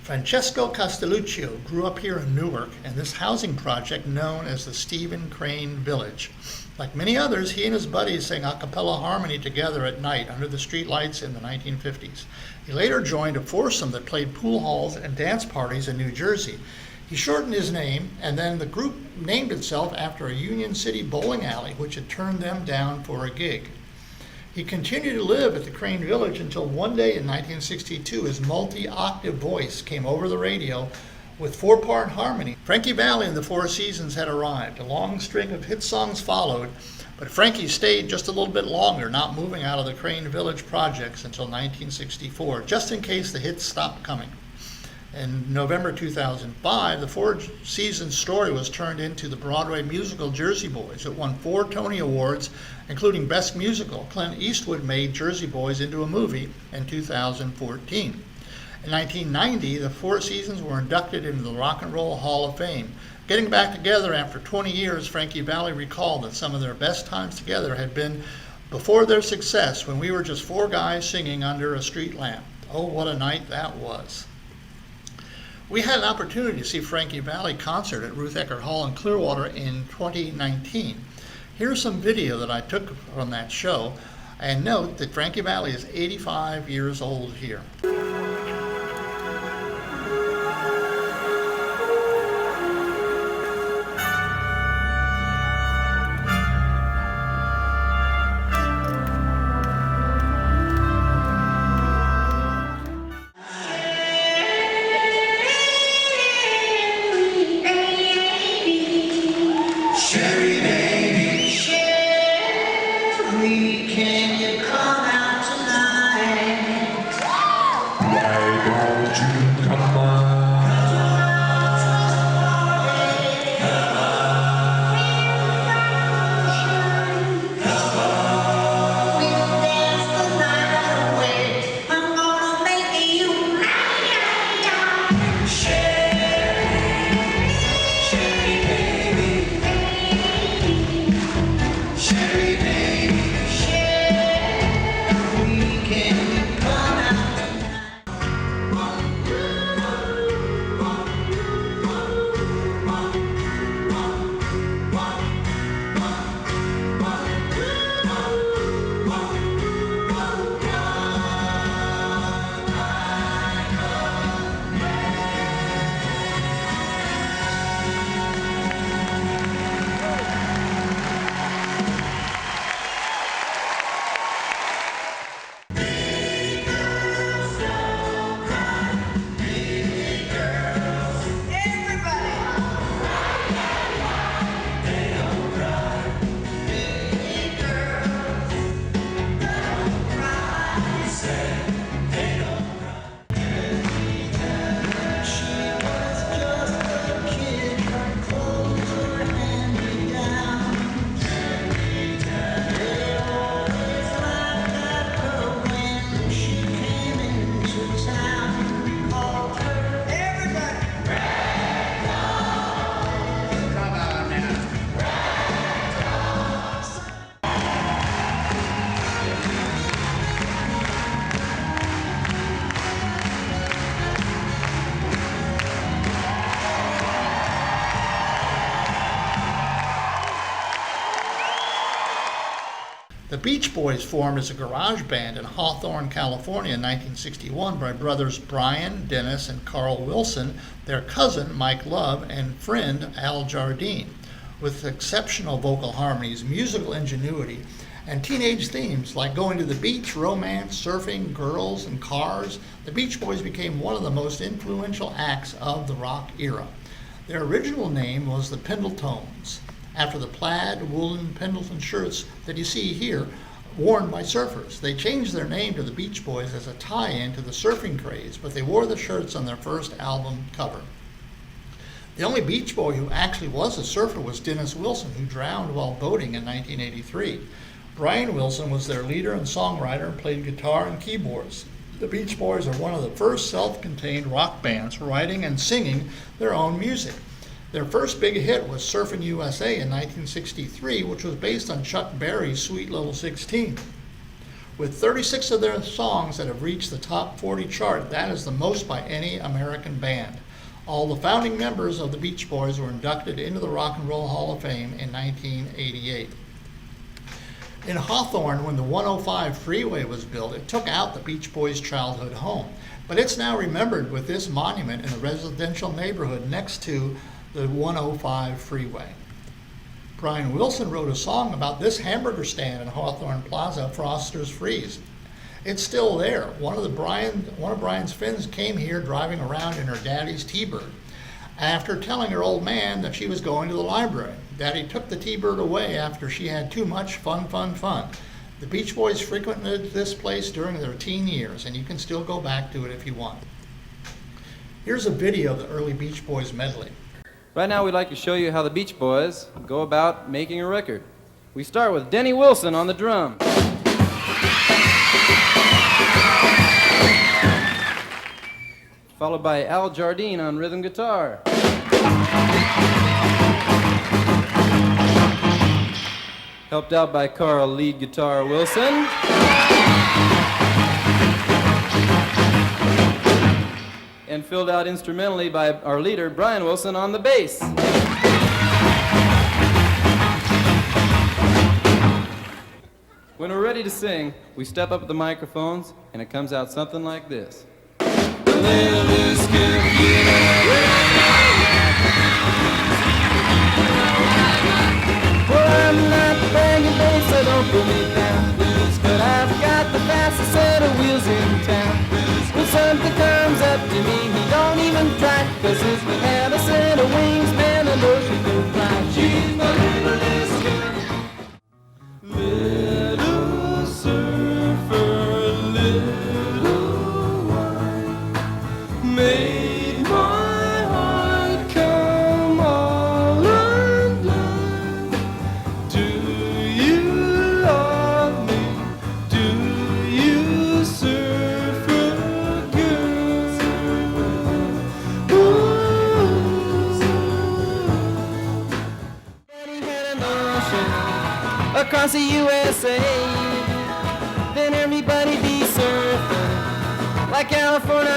Francesco Castelluccio grew up here in Newark in this housing project known as the Stephen Crane Village. Like many others, he and his buddies sang a cappella harmony together at night under the streetlights in the 1950s. He later joined a foursome that played pool halls and dance parties in New Jersey. He shortened his name, and then the group named itself after a Union City bowling alley, which had turned them down for a gig. He continued to live at the Crane Village until one day in 1962, his multi-octave voice came over the radio with four-part harmony. Frankie Valli and the Four Seasons had arrived. A long string of hit songs followed, but Frankie stayed just a little bit longer, not moving out of the Crane Village projects until 1964, just in case the hits stopped coming. In November 2005, the Four Seasons story was turned into the Broadway musical Jersey Boys. It won 4 Tony Awards, including Best Musical. Clint Eastwood made Jersey Boys into a movie in 2014. In 1990, the Four Seasons were inducted into the Rock and Roll Hall of Fame. Getting back together after 20 years, Frankie Valli recalled that some of their best times together had been before their success, when we were just 4 guys singing under a street lamp. Oh, what a night that was. We had an opportunity to see Frankie Valli concert at Ruth Eckerd Hall in Clearwater in 2019. Here's some video that I took from that show, and note that Frankie Valli is 85 years old here. Beach Boys formed as a garage band in Hawthorne, California in 1961 by brothers Brian, Dennis, and Carl Wilson, their cousin Mike Love, and friend Al Jardine. With exceptional vocal harmonies, musical ingenuity, and teenage themes like going to the beach, romance, surfing, girls, and cars, the Beach Boys became one of the most influential acts of the rock era. Their original name was the Pendletones, after the plaid woolen Pendleton shirts that you see here worn by surfers. They changed their name to the Beach Boys as a tie-in to the surfing craze, but they wore the shirts on their first album cover. The only Beach Boy who actually was a surfer was Dennis Wilson, who drowned while boating in 1983. Brian Wilson was their leader and songwriter and played guitar and keyboards. The Beach Boys are one of the first self-contained rock bands writing and singing their own music. Their first big hit was Surfin' USA in 1963, which was based on Chuck Berry's Sweet Little 16. With 36 of their songs that have reached the top 40 chart, that is the most by any American band. All the founding members of the Beach Boys were inducted into the Rock and Roll Hall of Fame in 1988. In Hawthorne, when the 105 freeway was built, it took out the Beach Boys' childhood home, but it's now remembered with this monument in the residential neighborhood next to the 105 freeway. Brian Wilson wrote a song about this hamburger stand in Hawthorne Plaza, Foster's Freeze. It's still there. One of Brian's friends came here driving around in her daddy's T-Bird. After telling her old man that she was going to the library, Daddy took the T-Bird away after she had too much fun. The Beach Boys frequented this place during their teen years, and you can still go back to it if you want. Here's a video of the early Beach Boys medley. Right now we'd like to show you how the Beach Boys go about making a record. We start with Denny Wilson on the drums. Followed by Al Jardine on rhythm guitar. Helped out by Carl lead guitar Wilson. And filled out instrumentally by our leader Brian Wilson on the bass. When we're ready to sing, we step up at the microphones and it comes out something like this. Well, I'm not bragging, babe, so don't put me down. But I've got the fastest set of wheels in town. When something comes up to me, he don't even try. Cause if we had a set of wings, man, I know she could fly. She's my littlest girl. Little surfer, little wine, made my heart come all undone. Do you love me? Do you, surfer girl? Ooh. Daddy had an ocean across the USA, then everybody be surfing like California.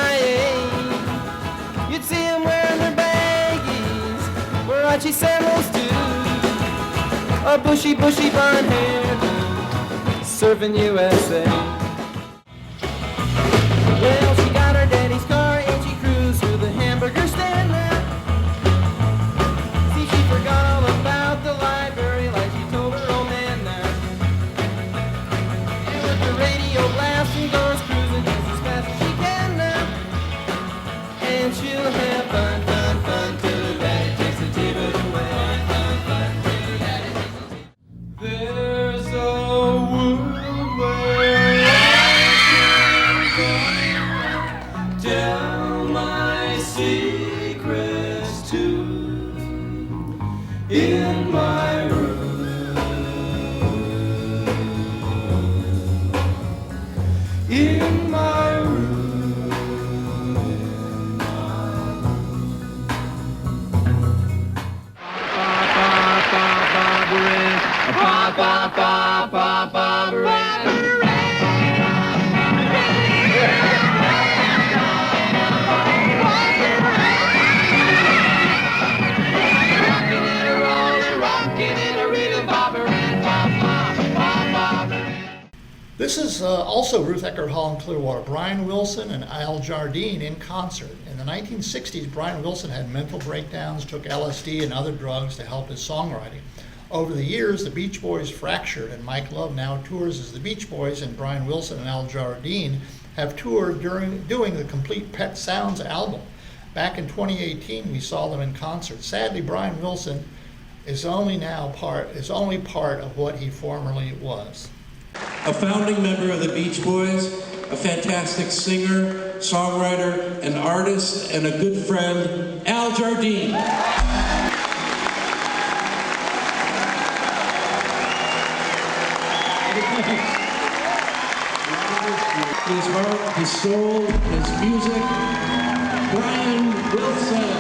You'd see them wearing their baggies, Warachi sandals too, a bushy blonde hair, surfing USA. Well, she got her daddy's car and she cruised through the hamburger stand now. See, she forgot all about the library like she told her old man now. And with the radio blasting, goes cruising just as fast as she can now. And she'll have fun till her daddy takes the T-Bird away. There's a world where I can tell my secrets to in my room. In my room. Rockin' in a rhythm, bobber and bop, bop, bop, bop. also Ruth Eckerd Hall in Clearwater, Brian Wilson and Al Jardine in concert. In the 1960s, Brian Wilson had mental breakdowns, took LSD and other drugs to help his songwriting. Over the years, the Beach Boys fractured, and Mike Love now tours as the Beach Boys, and Brian Wilson and Al Jardine have toured doing the complete Pet Sounds album. Back in 2018, we saw them in concert. Sadly, Brian Wilson is only part of what he formerly was. A founding member of the Beach Boys, a fantastic singer, songwriter, an artist, and a good friend, Al Jardine. His heart, his soul, his music, Brian Wilson.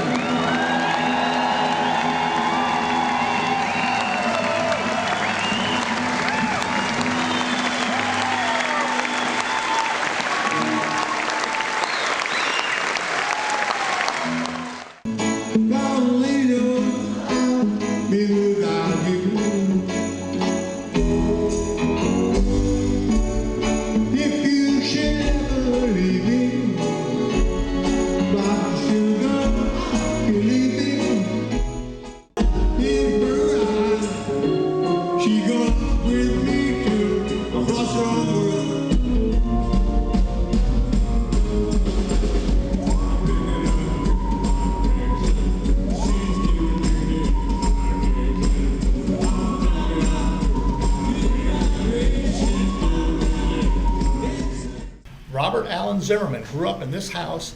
Robert Allen Zimmerman grew up in this house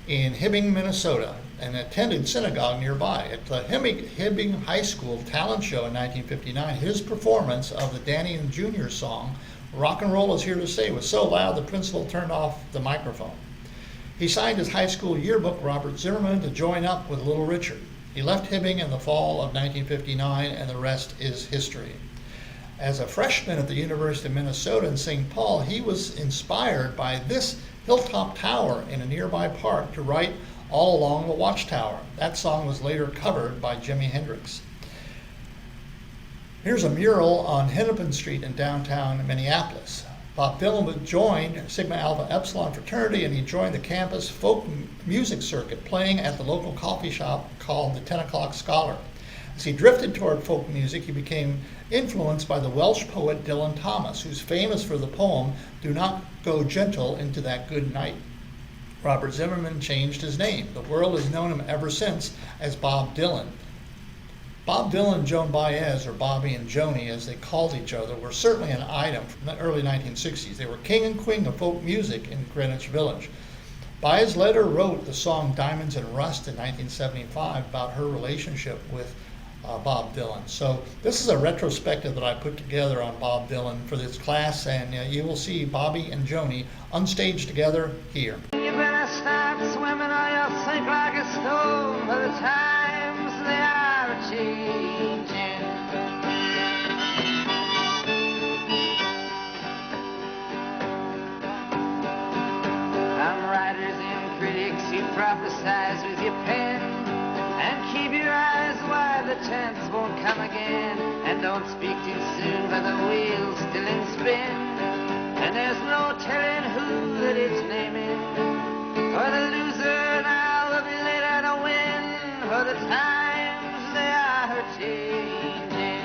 in Hibbing, Minnesota, and attended synagogue nearby. At the Hibbing High School talent show in 1959, his performance of the Danny and Jr. song, Rock and Roll Is Here to Stay, was so loud the principal turned off the microphone. He signed his high school yearbook, Robert Zimmerman, to join up with Little Richard. He left Hibbing in the fall of 1959, and the rest is history. As a freshman at the University of Minnesota in St. Paul, he was inspired by this hilltop tower in a nearby park to write All Along the Watchtower. That song was later covered by Jimi Hendrix. Here's a mural on Hennepin Street in downtown Minneapolis. Bob Dylan joined Sigma Alpha Epsilon fraternity, and he joined the campus folk music circuit, playing at the local coffee shop called the 10 O'Clock Scholar. As he drifted toward folk music, he became influenced by the Welsh poet Dylan Thomas, who's famous for the poem, "Do Not Go Gentle into That Good Night." Robert Zimmerman changed his name. The world has known him ever since as Bob Dylan. Bob Dylan and Joan Baez, or Bobby and Joni as they called each other, were certainly an item from the early 1960s. They were king and queen of folk music in Greenwich Village. Baez later wrote the song Diamonds and Rust in 1975 about her relationship with Bob Dylan. So this is a retrospective that I put together on Bob Dylan for this class, and you will see Bobby and Joni on stage together here. You better start swimming or you'll sink like a stone, for the times they are changing. Some writers and critics, you prophesize with your pen, and keep your eyes wide, the chance won't come again. And don't speak too soon, for the wheel's still in spin, and there's no telling who that it's naming. For the loser now will be later to win, for the times they are changing.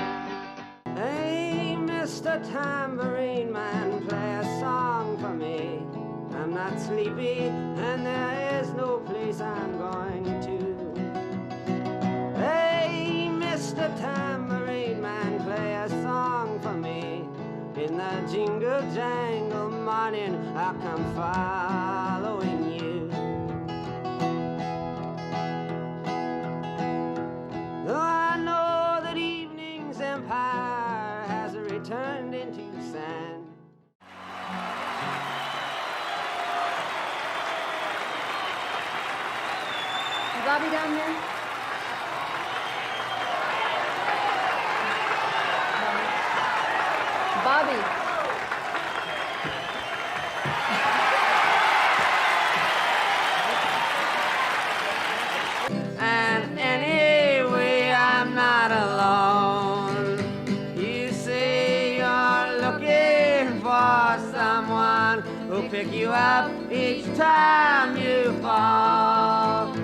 Hey, Mr. Tambourine Man, play a song for me. I'm not sleepy, and there is no place I'm going to. Hey, Mr. Tambourine Man, play a song for me. In the jingle jangle morning, I'll come following you. Though I know that evening's empire has returned into sand. Is Bobby down here? Bobby. And anyway, I'm not alone. You say you're looking for someone. up each time you fall.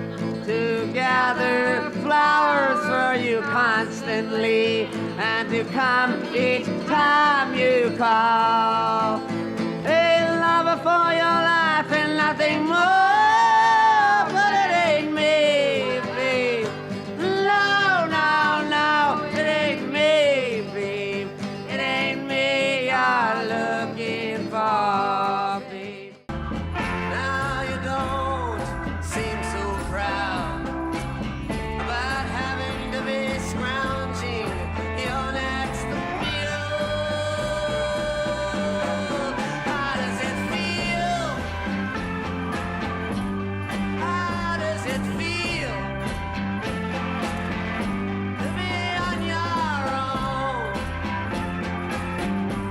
To gather flowers for you constantly, and to come each time you call. A lover for your life and nothing more, but it ain't me, babe. No, no, no, it ain't me, babe. It ain't me you're looking for, babe. Now you don't seem so proud about having to be scrounging your next meal. How does it feel? How does it feel to be on your own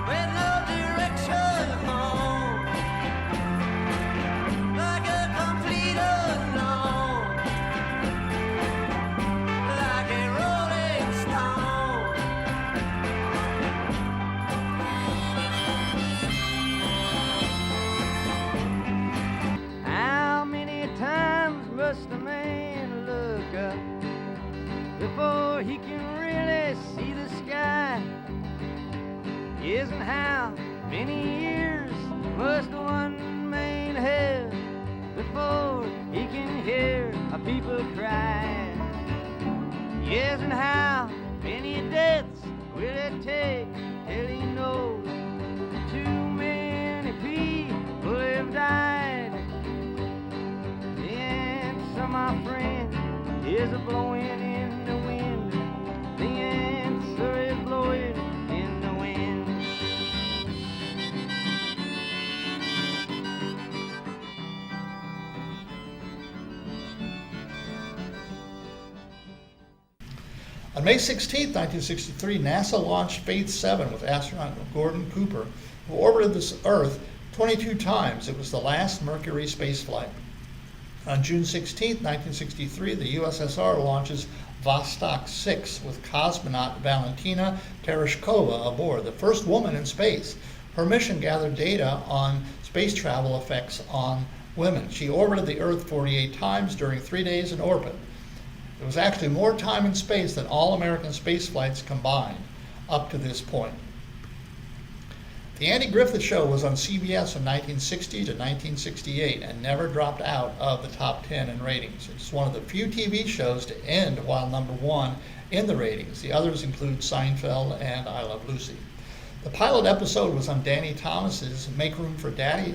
with no direction home, like a complete unknown, like a rolling stone? How many times must a man look up before he can really see the sky? Yes, and how many years must one man have before he can hear a people cry? Yes, and how many deaths will it take till he knows too many people have died? The answer, my friend, is a blowing in the wind. The answer is blowing in the wind. On May 16, 1963, NASA launched Faith 7 with astronaut Gordon Cooper, who orbited the Earth 22 times. It was the last Mercury spaceflight. On June 16, 1963, the USSR launches Vostok 6 with cosmonaut Valentina Tereshkova aboard, the first woman in space. Her mission gathered data on space travel effects on women. She orbited the Earth 48 times during 3 days in orbit. It was actually more time in space than all American space flights combined up to this point. The Andy Griffith Show was on CBS from 1960 to 1968 and never dropped out of the top 10 in ratings. It's one of the few TV shows to end while number one in the ratings. The others include Seinfeld and I Love Lucy. The pilot episode was on Danny Thomas's Make Room for Daddy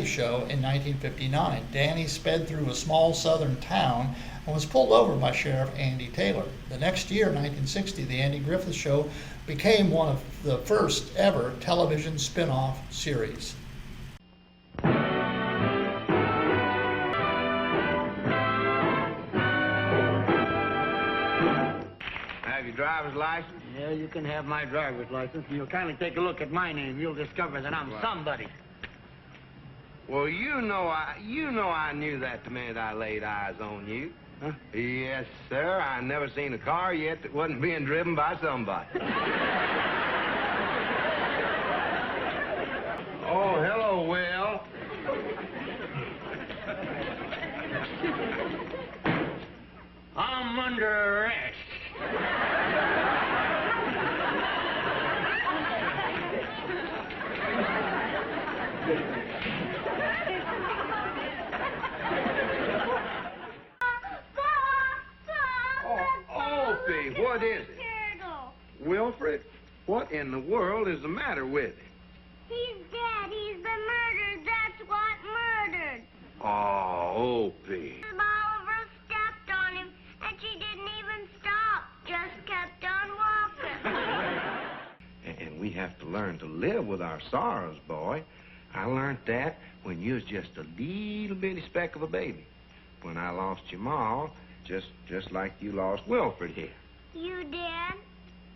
show in 1959. Danny sped through a small southern town and was pulled over by Sheriff Andy Taylor. The next year, 1960, the Andy Griffith Show became one of the first ever television spin-off series. Have your driver's license? Yeah, you can have my driver's license, and you'll kindly take a look at my name. You'll discover that I'm somebody. Well, you know I knew that the minute I laid eyes on you. Huh? Yes, sir. I never seen a car yet that wasn't being driven by somebody. Oh, hello, Will. I'm under arrest. Opie, what is it? Wilfred, what in the world is the matter with him? He's dead. He's been murdered. That's what murdered. Oh, Opie. Oliver stepped on him, and she didn't even stop. Just kept on walking. And we have to learn to live with our sorrows, boy. I learned that when you was just a little bitty speck of a baby. When I lost your ma, just like you lost Wilfred here. You did?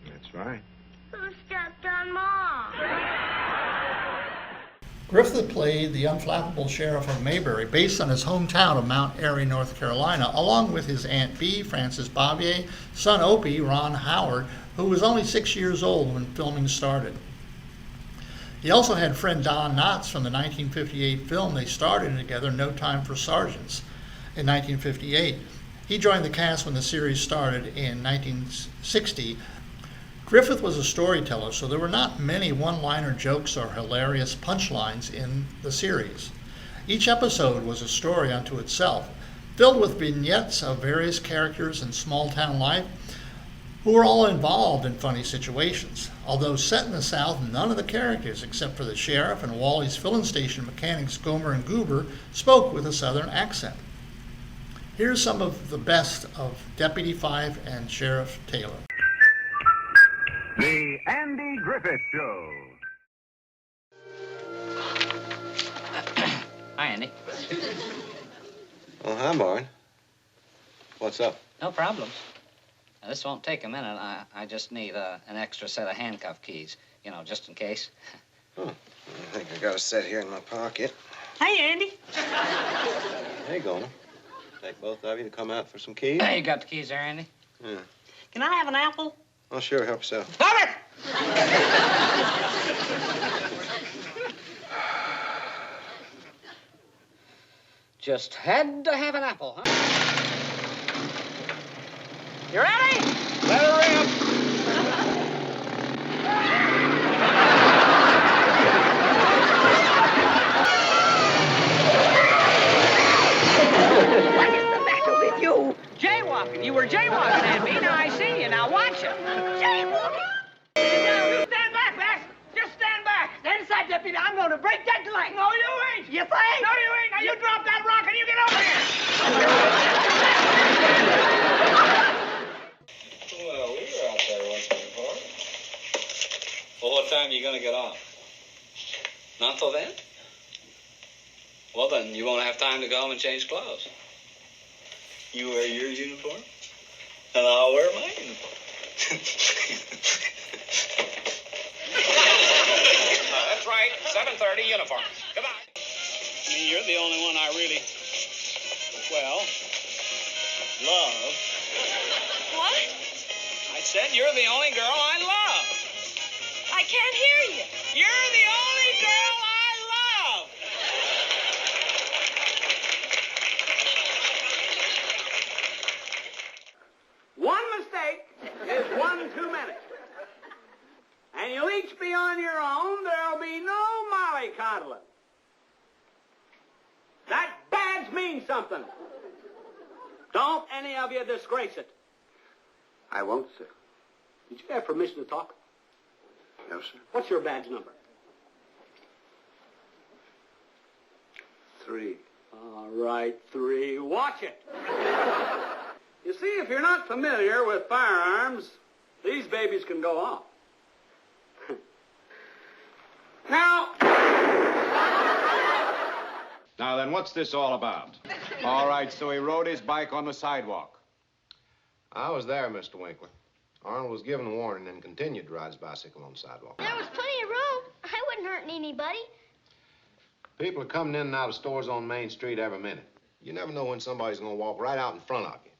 That's right. Who stepped on Mom? Griffith played the unflappable sheriff of Mayberry, based on his hometown of Mount Airy, North Carolina, along with his Aunt Bee, Frances Bobbier, son Opie, Ron Howard, who was only 6 years old when filming started. He also had friend Don Knotts from the 1958 film they starred in together, No Time for Sergeants, in 1958. He joined the cast when the series started in 1960. Griffith was a storyteller, so there were not many one-liner jokes or hilarious punchlines in the series. Each episode was a story unto itself, filled with vignettes of various characters in small-town life who were all involved in funny situations. Although set in the South, none of the characters, except for the sheriff and Wally's filling station mechanics Gomer and Goober, spoke with a Southern accent. Here's some of the best of Deputy Fife and Sheriff Taylor. The Andy Griffith Show. Hi, Andy. Oh, hi, Barn. What's up? No problems. Now, this won't take a minute. I just need an extra set of handcuff keys, you know, just in case. Oh, I think I got a set here in my pocket. Hey, Andy. Hey, Gomer. Take both of you to come out for some keys? You got the keys there, Andy? Yeah. Can I have an apple? Oh, sure. Help yourself. Stop it! Just had to have an apple, huh? You ready? Let her rip. What is the matter with you? Jaywalking. You were jaywalking at me. Now I see you. Now watch it. Jaywalking? You stand back, Max. Just stand back. Stand aside, Deputy. I'm going to break that glass. No, you ain't. You think? No, you ain't. Now you drop that rock and you get over here. Well, we were out there once before. Well, what time are you going to get off? Not till then? Well, then you won't have time to go home and change clothes. You wear your uniform, and I'll wear my uniform. That's right, 7:30 uniform. Goodbye. I mean, you're the only one I really, well, love. What? I said you're the only girl I love. I can't hear you. You're the only girl I love. One mistake is one too many. And you'll each be on your own. There'll be no mollycoddling. That badge means something. Don't any of you disgrace it. I won't, sir. Did you have permission to talk? No, sir. What's your badge number? 3. All right, 3. Watch it. You see, if you're not familiar with firearms, these babies can go off. Now... Now then, what's this all about? All right, so he rode his bike on the sidewalk. I was there, Mr. Winkler. Arnold was given a warning and continued to ride his bicycle on the sidewalk. There was plenty of room. I wouldn't hurt anybody. People are coming in and out of stores on Main Street every minute. You never know when somebody's going to walk right out in front of you.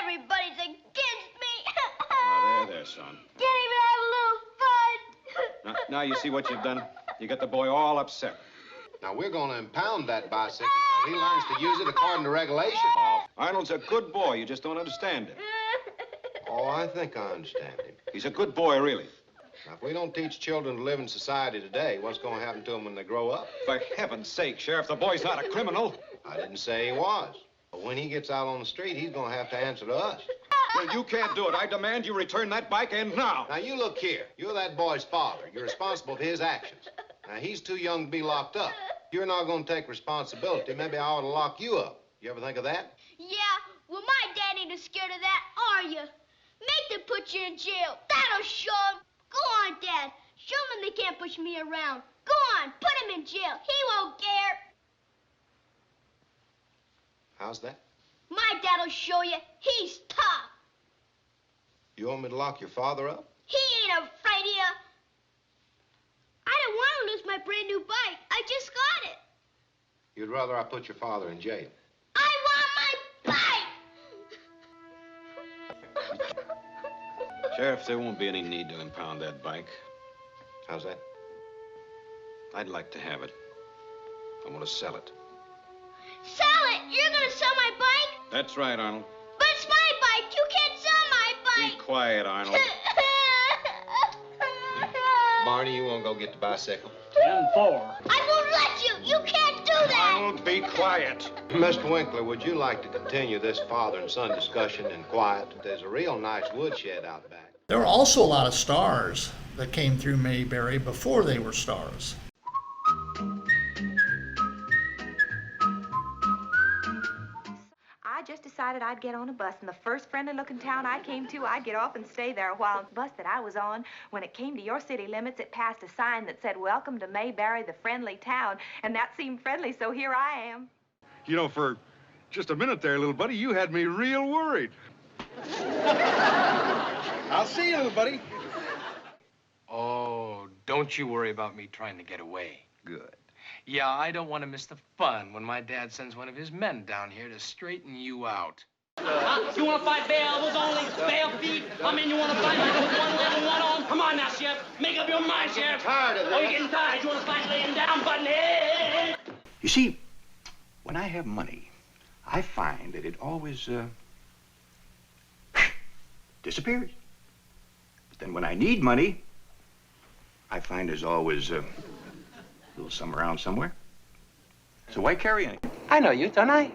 Everybody's against me. Now, there, son. Can't even have a little fun. Now you see what you've done? You got the boy all upset. Now, we're going to impound that bicycle so he learns to use it according to regulations. Arnold's a good boy. You just don't understand him. Oh, I think I understand him. He's a good boy, really. Now, if we don't teach children to live in society today, what's going to happen to them when they grow up? For heaven's sake, Sheriff, the boy's not a criminal. I didn't say he was. But when he gets out on the street, he's going to have to answer to us. Well, you can't do it. I demand you return that bike, and now. Now, you look here. You're that boy's father. You're responsible for his actions. Now, he's too young to be locked up. You're not going to take responsibility. Maybe I ought to lock you up. You ever think of that? Yeah, well, my dad ain't scared of that, are you? Make them put you in jail. That'll show 'em. Go on, Dad. Show 'em they can't push me around. Go on, put him in jail. He won't care. How's that? My dad'll show you he's tough. You want me to lock your father up? He ain't afraid of you. I don't want to lose my brand new bike. I just got it. You'd rather I put your father in jail. I want my bike. Sheriff, there won't be any need to impound that bike. How's that? I'd like to have it. I want to sell it. Sell it! You're gonna sell my bike? That's right, Arnold. But it's my bike! You can't sell my Be bike! quiet, Arnold. Barney, you want to go get the bicycle? 10-4. I won't let you! You can't do that! Arnold, be quiet. Mr. Winkler, would you like to continue this father and son discussion in quiet? There's a real nice woodshed out back. There were also a lot of stars that came through Mayberry before they were stars. I just decided I'd get on a bus, and the first friendly-looking town I came to, I'd get off and stay there. While the bus that I was on, when it came to your city limits, it passed a sign that said, "Welcome to Mayberry, the friendly town," and that seemed friendly, so here I am. You know, for just a minute there, little buddy, you had me real worried. I'll see you, little buddy. Oh, don't you worry about me trying to get away. Good. Yeah, I don't want to miss the fun when my dad sends one of his men down here to straighten you out. You want to fight bare elbows only? Bare feet? I mean, you want to fight with one leg and one arm? Come on now, Sheriff. Make up your mind, Sheriff. Tired of Oh, this. you're getting tired. You want to fight laying down, button head? You see, when I have money, I find that it always disappears. But then when I need money, I find there's always a little some around somewhere. So why carry any? I know you, don't I?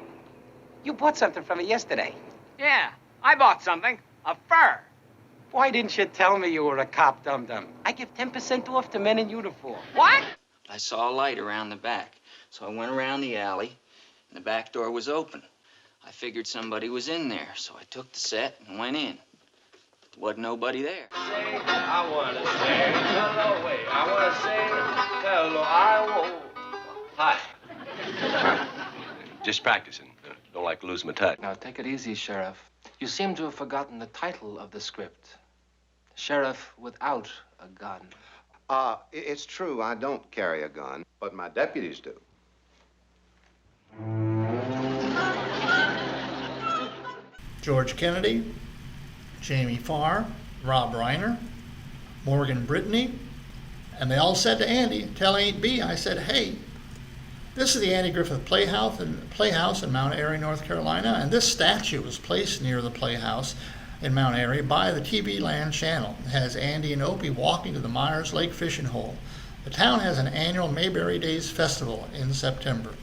You bought something from me yesterday. Yeah, I bought something. A fur. Why didn't you tell me you were a cop, dum-dum? I give 10% off to men in uniform. What? I saw a light around the back, so I went around the alley, and the back door was open. I figured somebody was in there, so I took the set and went in. There wasn't nobody there. I want to say hello, wait. I want to say hello, I won't. Hi. Just practicing. Don't like to lose my touch. Now, take it easy, Sheriff. You seem to have forgotten the title of the script. Sheriff without a gun. It's true, I don't carry a gun, but my deputies do. George Kennedy, Jamie Farr, Rob Reiner, Morgan Brittany, and they all said to Andy, "Tell Aunt B I said, hey." This is the Andy Griffith Playhouse in Mount Airy, North Carolina, and this statue was placed near the Playhouse in Mount Airy by the TV Land Channel. It has Andy and Opie walking to the Myers Lake fishing hole. The town has an annual Mayberry Days Festival in September.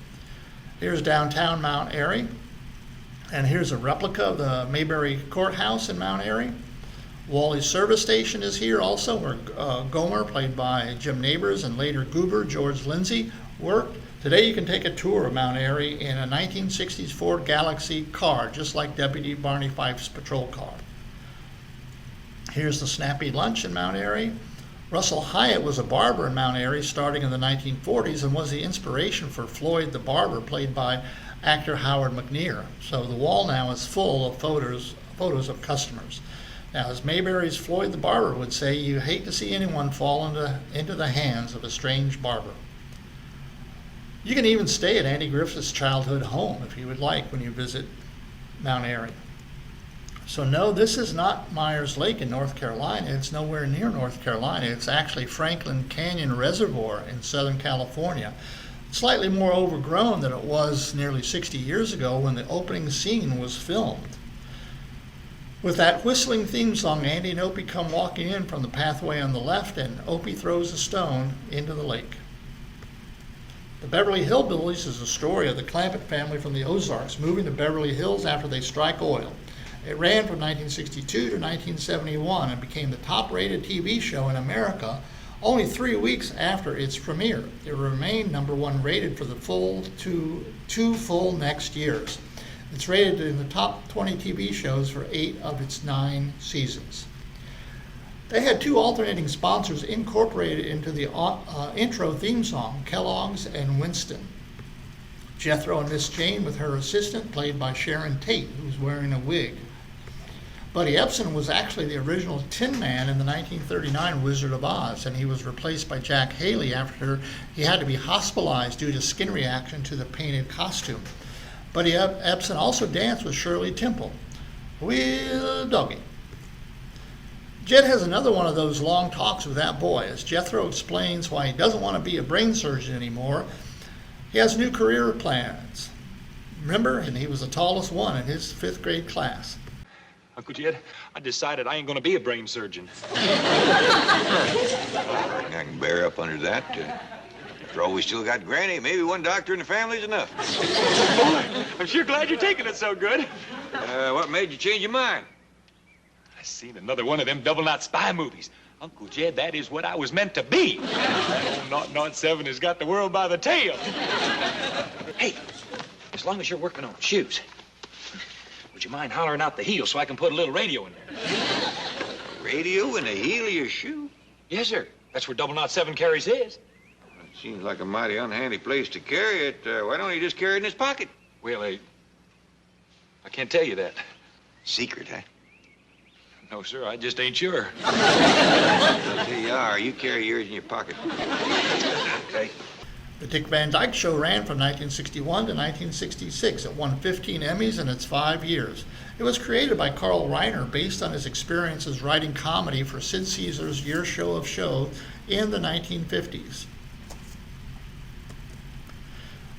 Here's downtown Mount Airy, and here's a replica of the Mayberry Courthouse in Mount Airy. Wally's service station is here also, where Gomer, played by Jim Nabors, and later Goober, George Lindsay, worked. Today you can take a tour of Mount Airy in a 1960s Ford Galaxy car, just like Deputy Barney Fife's patrol car. Here's the Snappy Lunch in Mount Airy. Russell Hyatt was a barber in Mount Airy starting in the 1940s and was the inspiration for Floyd the Barber, played by actor Howard McNear. So the wall now is full of photos of customers. Now, as Mayberry's Floyd the Barber would say, you hate to see anyone fall into the hands of a strange barber. You can even stay at Andy Griffith's childhood home if you would like when you visit Mount Airy. So no, this is not Myers Lake in North Carolina. It's nowhere near North Carolina. It's actually Franklin Canyon Reservoir in Southern California. Slightly more overgrown than it was nearly 60 years ago when the opening scene was filmed. With that whistling theme song, Andy and Opie come walking in from the pathway on the left, and Opie throws a stone into the lake. The Beverly Hillbillies is a story of the Clampett family from the Ozarks moving to Beverly Hills after they strike oil. It ran from 1962 to 1971 and became the top-rated TV show in America only 3 weeks after its premiere. It remained #1 rated for the two full next years. It's rated in the top 20 TV shows for 8 of its 9 seasons. They had 2 alternating sponsors incorporated into the intro theme song, Kellogg's and Winston. Jethro and Miss Jane with her assistant, played by Sharon Tate, who was wearing a wig. Buddy Epson was actually the original Tin Man in the 1939 Wizard of Oz, and he was replaced by Jack Haley after he had to be hospitalized due to skin reaction to the painted costume. Buddy Epson also danced with Shirley Temple. Well, doggy. Jed has another one of those long talks with that boy as Jethro explains why he doesn't want to be a brain surgeon anymore. He has new career plans. Remember, and he was the tallest one in his 5th grade class. Uncle Jed, I decided I ain't gonna be a brain surgeon. I can bear up under that. After all, we still got Granny. Maybe one doctor in the family's enough. I'm sure glad you're taking it so good. What made you change your mind? I seen another one of them double-knot spy movies. Uncle Jed, that is what I was meant to be. That old 007 has got the world by the tail. Hey, as long as you're working on shoes, would you mind hollering out the heel so I can put a little radio in there? Radio in the heel of your shoe? Yes, sir. That's where 007 carries his. It seems like a mighty unhandy place to carry it. Why don't he just carry it in his pocket? Well, I can't tell you that. Secret, huh? No, sir, I just ain't sure. I'll tell you are. You carry yours in your pocket. Okay. The Dick Van Dyke Show ran from 1961 to 1966. It won 15 Emmys in its 5 years. It was created by Carl Reiner based on his experiences writing comedy for Sid Caesar's Year Show of Shows in the 1950s.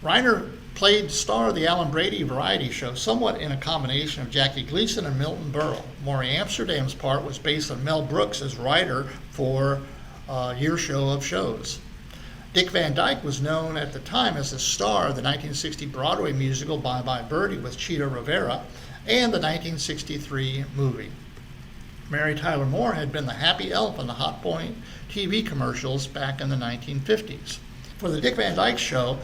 Reiner played star of the Alan Brady variety show, somewhat in a combination of Jackie Gleason and Milton Berle. Maury Amsterdam's part was based on Mel Brooks as writer for Year Show of Shows. Dick Van Dyke was known at the time as the star of the 1960 Broadway musical Bye Bye Birdie with Cheetah Rivera and the 1963 movie. Mary Tyler Moore had been the happy elf in the Hot Point TV commercials back in the 1950s. For the Dick Van Dyke Show,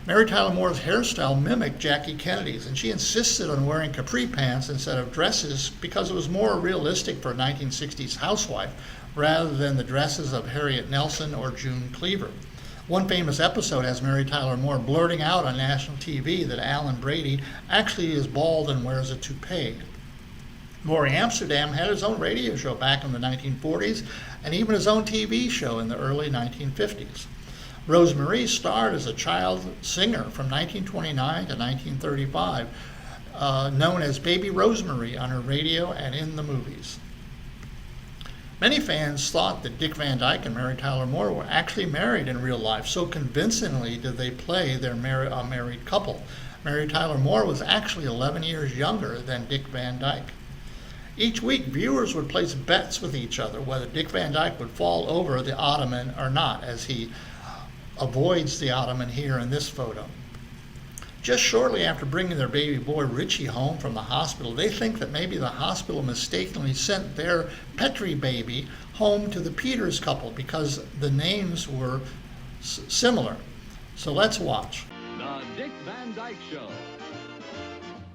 Mary Tyler Moore's hairstyle mimicked Jackie Kennedy's, and she insisted on wearing capri pants instead of dresses because it was more realistic for a 1960s housewife rather than the dresses of Harriet Nelson or June Cleaver. One famous episode has Mary Tyler Moore blurting out on national TV that Alan Brady actually is bald and wears a toupee. Maury Amsterdam had his own radio show back in the 1940s and even his own TV show in the early 1950s. Rosemarie starred as a child singer from 1929 to 1935, known as Baby Rosemarie on her radio and in the movies. Many fans thought that Dick Van Dyke and Mary Tyler Moore were actually married in real life, so convincingly did they play their married couple. Mary Tyler Moore was actually 11 years younger than Dick Van Dyke. Each week, viewers would place bets with each other whether Dick Van Dyke would fall over the ottoman or not, as he avoids the ottoman here in this photo. Just shortly after bringing their baby boy Richie home from the hospital, they think that maybe the hospital mistakenly sent their Petrie baby home to the Peters couple because the names were similar. So let's watch. The Dick Van Dyke Show,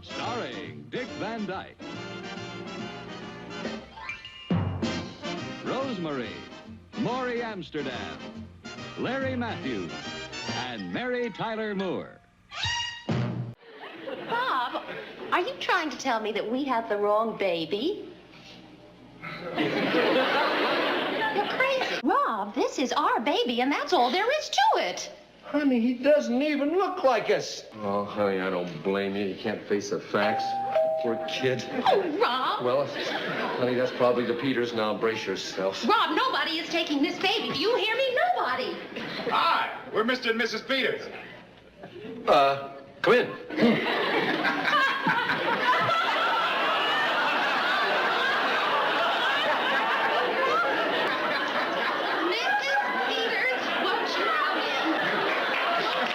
starring Dick Van Dyke, Rosemary, Maury Amsterdam, Larry Matthews, and Mary Tyler Moore. Bob, are you trying to tell me that we have the wrong baby? You're crazy. Rob, this is our baby, and that's all there is to it. Honey, he doesn't even look like us. Oh, honey, I don't blame you. You can't face the facts. Poor kid. Oh, Rob! Well, honey, that's probably the Peters. Now brace yourself. Rob, nobody is taking this baby. Do you hear me? Nobody. Hi, we're Mr. and Mrs. Peters. Come in.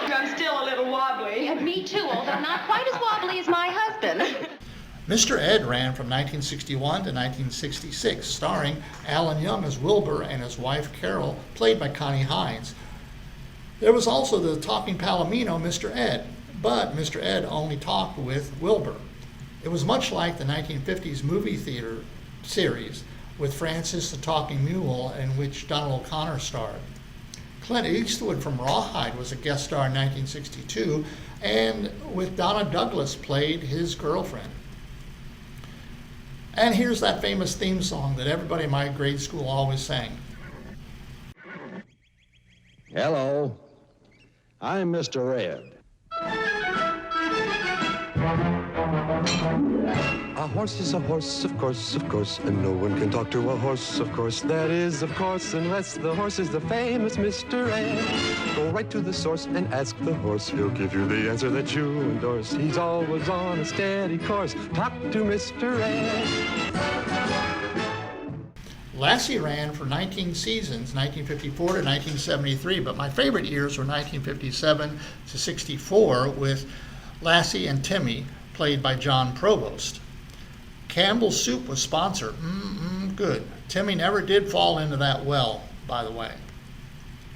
I'm still a little wobbly. And me too, although not quite as wobbly as my husband. Mr. Ed ran from 1961 to 1966, starring Alan Young as Wilbur and his wife Carol, played by Connie Hines. There was also the talking palomino, Mr. Ed, but Mr. Ed only talked with Wilbur. It was much like the 1950s movie theater series with Francis the Talking Mule, in which Donald O'Connor starred. Clint Eastwood from Rawhide was a guest star in 1962, and with Donna Douglas played his girlfriend. And here's that famous theme song that everybody in my grade school always sang. Hello, I'm Mr. Ed. A horse is a horse, of course, and no one can talk to a horse, of course. That is, of course, unless the horse is the famous Mr. Ed. Go right to the source and ask the horse. He'll give you the answer that you endorse. He's always on a steady course. Talk to Mr. Ed. Lassie ran for 19 seasons, 1954 to 1973, but my favorite years were 1957 to 64 with Lassie and Timmy, played by John Provost. Campbell's Soup was sponsored. Good. Timmy never did fall into that well, by the way.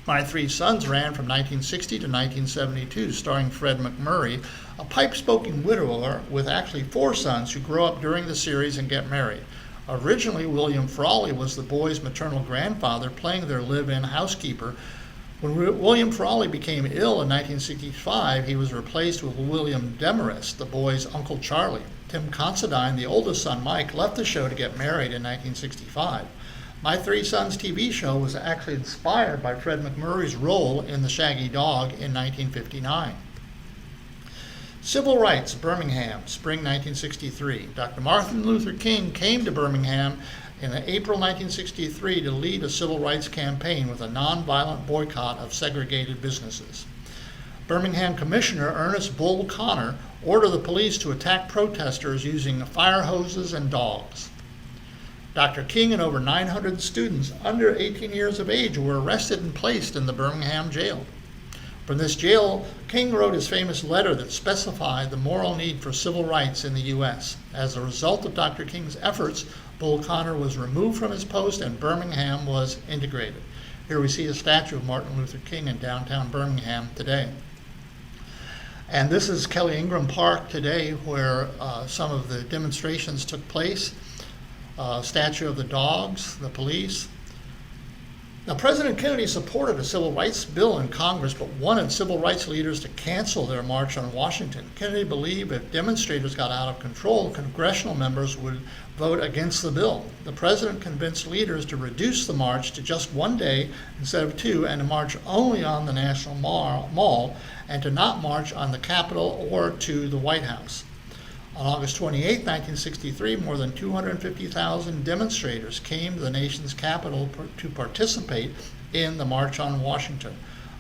My Three Sons ran from 1960 to 1972, starring Fred McMurray, a pipe-spoken widower with actually 4 sons who grow up during the series and get married. Originally, William Frawley was the boys' maternal grandfather, playing their live-in housekeeper. When William Frawley became ill in 1965, he was replaced with William Demarest, the boys' Uncle Charlie. Tim Considine, the oldest son Mike, left the show to get married in 1965. My Three Sons TV show was actually inspired by Fred McMurray's role in The Shaggy Dog in 1959. Civil rights, Birmingham, spring 1963. Dr. Martin Luther King came to Birmingham in April 1963 to lead a civil rights campaign with a nonviolent boycott of segregated businesses. Birmingham Commissioner Ernest Bull Connor ordered the police to attack protesters using fire hoses and dogs. Dr. King and over 900 students under 18 years of age were arrested and placed in the Birmingham jail. From this jail, King wrote his famous letter that specified the moral need for civil rights in the U.S. As a result of Dr. King's efforts, Bull Connor was removed from his post and Birmingham was integrated. Here we see a statue of Martin Luther King in downtown Birmingham today. And this is Kelly Ingram Park today, where some of the demonstrations took place. Statue of the dogs, the police. Now, President Kennedy supported a civil rights bill in Congress, but wanted civil rights leaders to cancel their march on Washington. Kennedy believed if demonstrators got out of control, congressional members would vote against the bill. The president convinced leaders to reduce the march to just 1 day instead of 2, and to march only on the National Mall, and to not march on the Capitol or to the White House. On August 28, 1963, more than 250,000 demonstrators came to the nation's capital to participate in the March on Washington.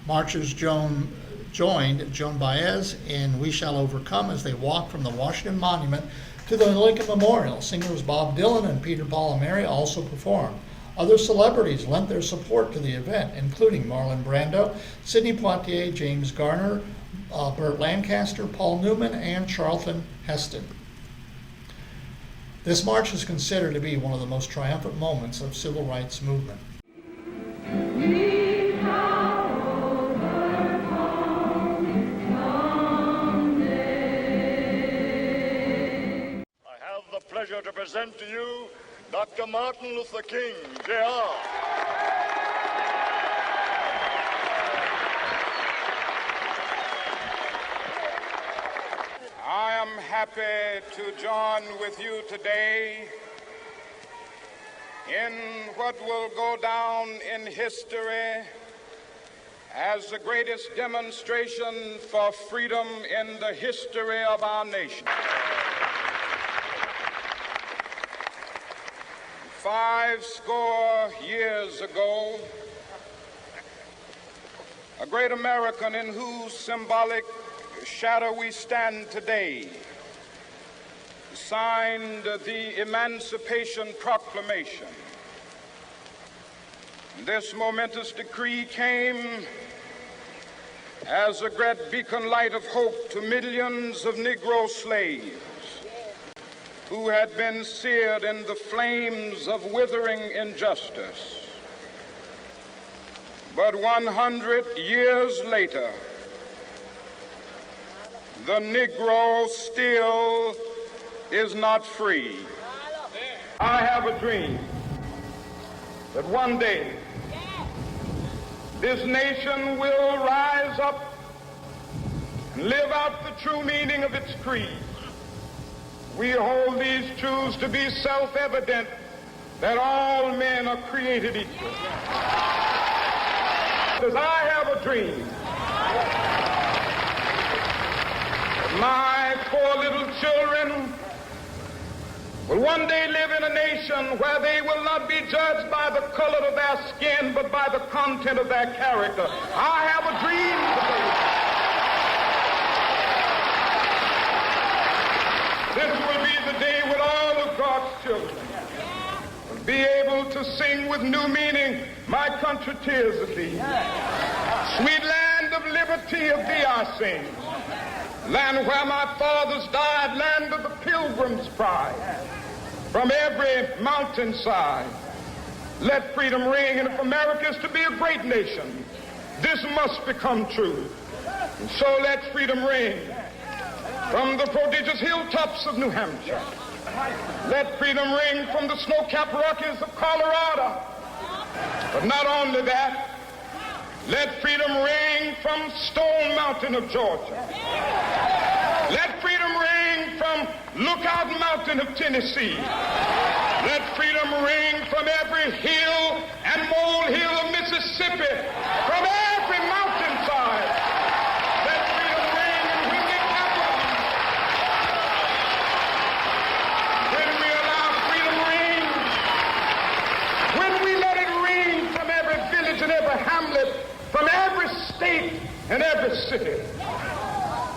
Marchers joined Joan Baez in We Shall Overcome as they walked from the Washington Monument to the Lincoln Memorial. Singers Bob Dylan and Peter Paul and Mary also performed. Other celebrities lent their support to the event, including Marlon Brando, Sidney Poitier, James Garner, Burt Lancaster, Paul Newman, and Charlton Heston. This march is considered to be one of the most triumphant moments of civil rights movement. I have the pleasure to present to you Dr. Martin Luther King, Jr. I am happy to join with you today in what will go down in history as the greatest demonstration for freedom in the history of our nation. 50 years ago, a great American in whose symbolic shadow we stand today signed the Emancipation Proclamation. This momentous decree came as a great beacon light of hope to millions of Negro slaves who had been seared in the flames of withering injustice. But 100 years later, the Negro still is not free. I have a dream that one day this nation will rise up and live out the true meaning of its creed. We hold these truths to be self-evident, that all men are created equal. As I have a dream, my poor little children will one day live in a nation where they will not be judged by the color of their skin, but by the content of their character. I have a dream today. This will be the day when all of God's children will be able to sing with new meaning, my country, tears of thee. Sweet land of liberty, of thee I sing. Land where my fathers died, land of the pilgrim's pride. From every mountainside, let freedom ring. And if America is to be a great nation, this must become true. And so let freedom ring from the prodigious hilltops of New Hampshire. Let freedom ring from the snow-capped Rockies of Colorado. But not only that, let freedom ring from Stone Mountain of Georgia. Let freedom ring from Lookout Mountain of Tennessee. Let freedom ring from every hill and molehill of Mississippi, from every mountainside. Let freedom ring, and when the capital, when we allow freedom ring, when we let it ring from every village and every hamlet, from every state and every city,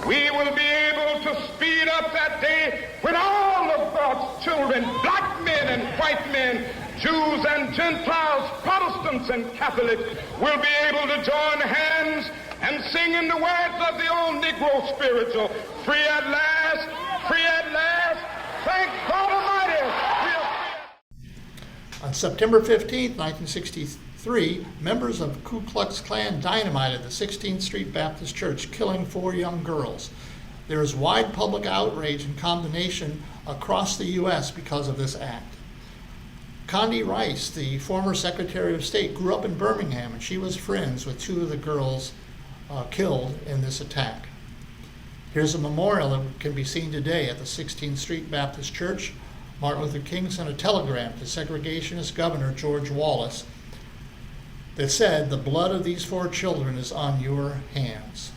we will be able to speed up that day when all of God's children, black men and white men, Jews and Gentiles, Protestants and Catholics, will be able to join hands and sing in the words of the old Negro spiritual, free at last, free at last, thank God Almighty. We are free. On September 15, 1963, members of Ku Klux Klan dynamited the 16th Street Baptist Church, killing 4 young girls. There is wide public outrage and condemnation across the U.S. because of this act. Condi Rice, the former Secretary of State, grew up in Birmingham, and she was friends with 2 of the girls killed in this attack. Here's a memorial that can be seen today at the 16th Street Baptist Church. Martin Luther King sent a telegram to segregationist Governor George Wallace that said, "The blood of these 4 children is on your hands."